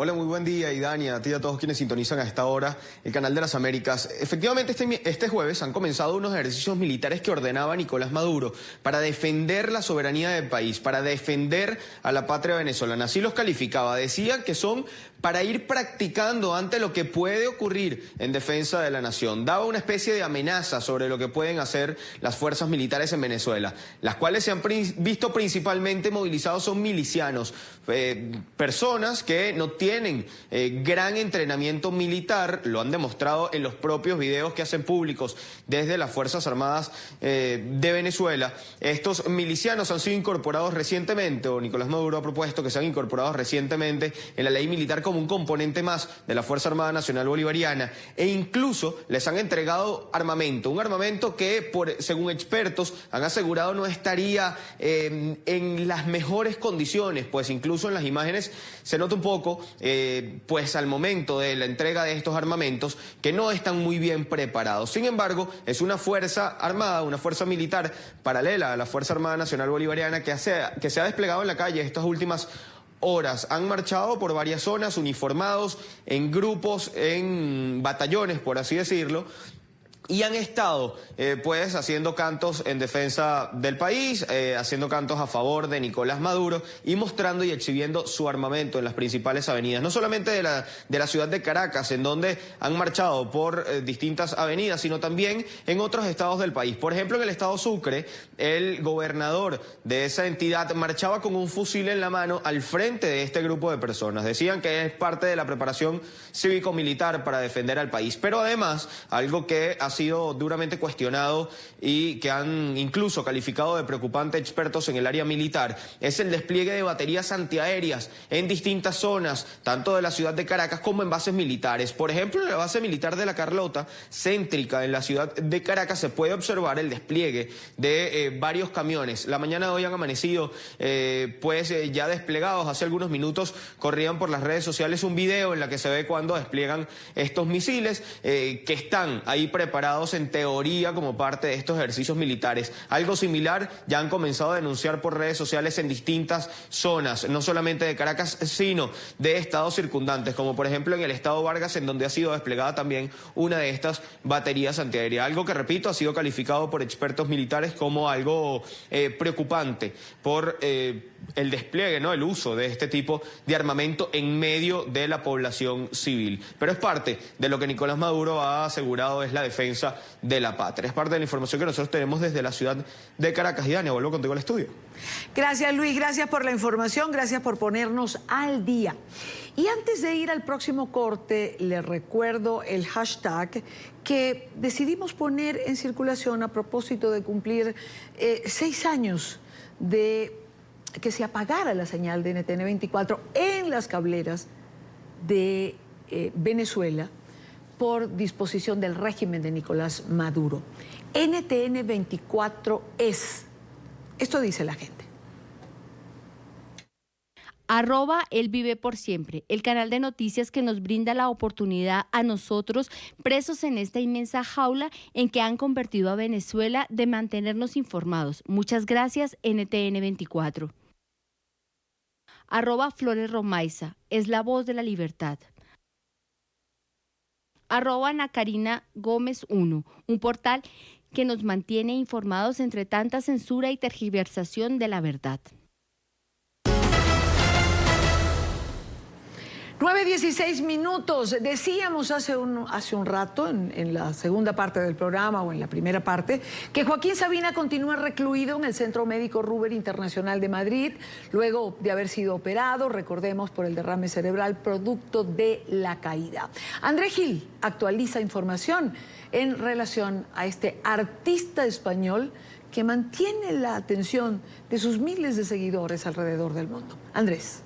Hola, muy buen día, Idania, a ti y a todos quienes sintonizan a esta hora el Canal de las Américas. Efectivamente, este jueves han comenzado unos ejercicios militares que ordenaba Nicolás Maduro para defender la soberanía del país, para defender a la patria venezolana. Así los calificaba, decía que son para ir practicando ante lo que puede ocurrir en defensa de la nación. Daba una especie de amenaza sobre lo que pueden hacer las fuerzas militares en Venezuela, las cuales se han visto principalmente movilizados son milicianos, personas que no tienen gran entrenamiento militar, lo han demostrado en los propios videos que hacen públicos desde las Fuerzas Armadas de Venezuela. Estos milicianos han sido incorporados recientemente, o Nicolás Maduro ha propuesto que sean incorporados recientemente en la ley militar como un componente más de la Fuerza Armada Nacional Bolivariana, e incluso les han entregado armamento, un armamento que, según expertos, han asegurado no estaría en las mejores condiciones, pues incluso en las imágenes se nota un poco, pues al momento de la entrega de estos armamentos, que no están muy bien preparados. Sin embargo, es una fuerza armada, una fuerza militar paralela a la Fuerza Armada Nacional Bolivariana que se ha desplegado en la calle estas últimas horas. Han marchado por varias zonas, uniformados, en grupos, en batallones, por así decirlo, y han estado pues haciendo cantos en defensa del país, haciendo cantos a favor de Nicolás Maduro y mostrando y exhibiendo su armamento en las principales avenidas, no solamente de la ciudad de Caracas, en donde han marchado por distintas avenidas, sino también en otros estados del país. Por ejemplo, en el estado Sucre, el gobernador de esa entidad marchaba con un fusil en la mano al frente de este grupo de personas. Decían que es parte de la preparación cívico-militar para defender al país. Pero además, algo que ha sido duramente cuestionado y que han incluso calificado de preocupante expertos en el área militar, es el despliegue de baterías antiaéreas en distintas zonas, tanto de la ciudad de Caracas como en bases militares. Por ejemplo, en la base militar de La Carlota, céntrica en la ciudad de Caracas, se puede observar el despliegue de varios camiones. La mañana de hoy han amanecido ya desplegados. Hace algunos minutos corrían por las redes sociales un video en la que se ve cuando despliegan estos misiles que están ahí preparados en teoría como parte de estos ejercicios militares. Algo similar ya han comenzado a denunciar por redes sociales en distintas zonas, no solamente de Caracas, sino de estados circundantes, como por ejemplo en el estado Vargas, en donde ha sido desplegada también una de estas baterías antiaéreas. Algo que, repito, ha sido calificado por expertos militares como algo preocupante por el despliegue, ¿no?, el uso de este tipo de armamento en medio de la población civil. Pero es parte de lo que Nicolás Maduro ha asegurado es la defensa de la patria. Es parte de la información que nosotros tenemos desde la ciudad de Caracas. Y Dania, vuelvo contigo al estudio. Gracias, Luis, gracias por la información, gracias por ponernos al día. Y antes de ir al próximo corte, les recuerdo el hashtag que decidimos poner en circulación a propósito de cumplir 6 años de que se apagara la señal de NTN 24 en las cableras de Venezuela por disposición del régimen de Nicolás Maduro. NTN 24 es, esto dice la gente. @Él Vive por Siempre, el canal de noticias que nos brinda la oportunidad a nosotros, presos en esta inmensa jaula en que han convertido a Venezuela, de mantenernos informados. Muchas gracias, NTN 24. @Flores Romaiza, es la voz de la libertad. @Nacarina Gómez 1, un portal que nos mantiene informados entre tanta censura y tergiversación de la verdad. 9:16 minutos. Decíamos hace un rato, en la segunda parte del programa o en la primera parte, que Joaquín Sabina continúa recluido en el Centro Médico Ruber Internacional de Madrid, luego de haber sido operado, recordemos, por el derrame cerebral producto de la caída. André Gil actualiza información en relación a este artista español que mantiene la atención de sus miles de seguidores alrededor del mundo. Andrés.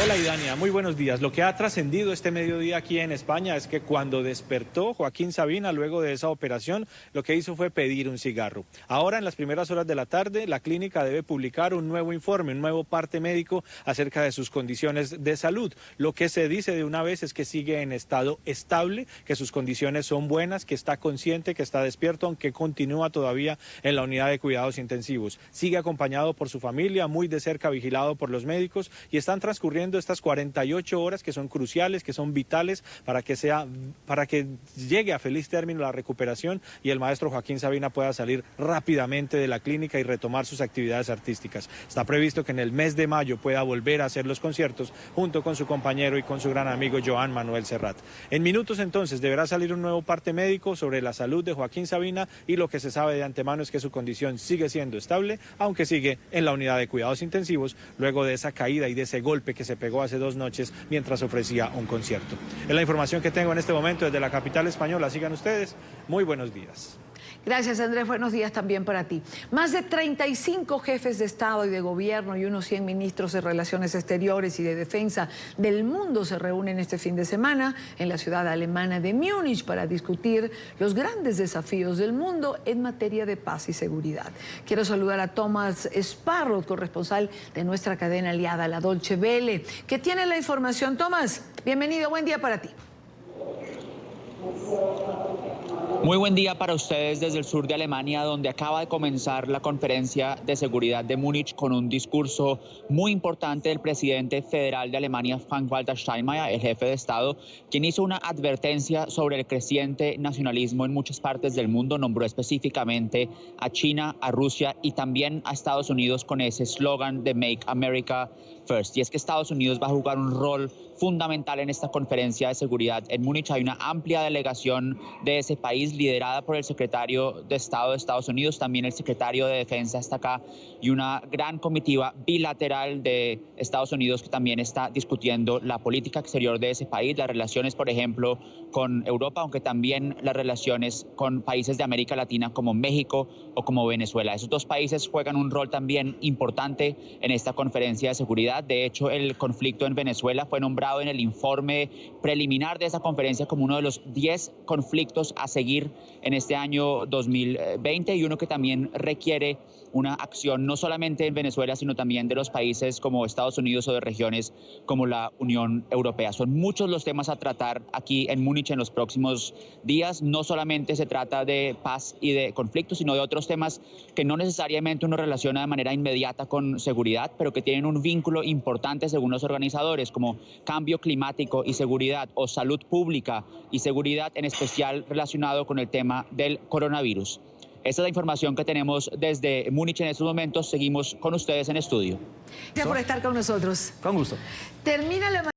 Hola Idania, muy buenos días. Lo que ha trascendido este mediodía aquí en España es que cuando despertó Joaquín Sabina luego de esa operación, lo que hizo fue pedir un cigarro. Ahora, en las primeras horas de la tarde, la clínica debe publicar un nuevo informe, un nuevo parte médico acerca de sus condiciones de salud. Lo que se dice de una vez es que sigue en estado estable, que sus condiciones son buenas, que está consciente, que está despierto, aunque continúa todavía en la unidad de cuidados intensivos. Sigue acompañado por su familia, muy de cerca vigilado por los médicos, y están transcurriendo haciendo estas 48 horas que son cruciales, que son vitales para que llegue a feliz término la recuperación y el maestro Joaquín Sabina pueda salir rápidamente de la clínica y retomar sus actividades artísticas. Está previsto que en el mes de mayo pueda volver a hacer los conciertos junto con su compañero y con su gran amigo Joan Manuel Serrat. En minutos entonces deberá salir un nuevo parte médico sobre la salud de Joaquín Sabina y lo que se sabe de antemano es que su condición sigue siendo estable, aunque sigue en la unidad de cuidados intensivos luego de esa caída y de ese golpe que se pegó hace 2 noches mientras ofrecía un concierto. Es la información que tengo en este momento desde la capital española. Sigan ustedes. Muy buenos días. Gracias, Andrés. Buenos días también para ti. Más de 35 jefes de Estado y de Gobierno y unos 100 ministros de Relaciones Exteriores y de Defensa del mundo se reúnen este fin de semana en la ciudad alemana de Múnich para discutir los grandes desafíos del mundo en materia de paz y seguridad. Quiero saludar a Thomas Sparrow, corresponsal de nuestra cadena aliada, la Deutsche Welle, que tiene la información. Thomas, bienvenido. Buen día para ti. Muy buen día para ustedes desde el sur de Alemania, donde acaba de comenzar la conferencia de seguridad de Múnich con un discurso muy importante del presidente federal de Alemania, Frank-Walter Steinmeier, el jefe de Estado, quien hizo una advertencia sobre el creciente nacionalismo en muchas partes del mundo. Nombró específicamente a China, a Rusia y también a Estados Unidos con ese eslogan de Make America First. Y es que Estados Unidos va a jugar un rol fundamental en esta conferencia de seguridad en Múnich. Hay una amplia delegación de ese país liderada por el secretario de Estado de Estados Unidos, también el secretario de Defensa está acá y una gran comitiva bilateral de Estados Unidos que también está discutiendo la política exterior de ese país, las relaciones, por ejemplo, con Europa, aunque también las relaciones con países de América Latina como México o como Venezuela. Esos 2 países juegan un rol también importante en esta conferencia de seguridad. De hecho, el conflicto en Venezuela fue nombrado en el informe preliminar de esa conferencia como uno de los 10 conflictos a seguir en este año 2020 y uno que también requiere una acción no solamente en Venezuela, sino también de los países como Estados Unidos o de regiones como la Unión Europea. Son muchos los temas a tratar aquí en Múnich en los próximos días. No solamente se trata de paz y de conflictos, sino de otros temas que no necesariamente uno relaciona de manera inmediata con seguridad, pero que tienen un vínculo importante según los organizadores, como cambio climático y seguridad o salud pública y seguridad, en especial relacionado con el tema del coronavirus. Esta es la información que tenemos desde Múnich en estos momentos. Seguimos con ustedes en estudio. Gracias por estar con nosotros. Con gusto. Termina la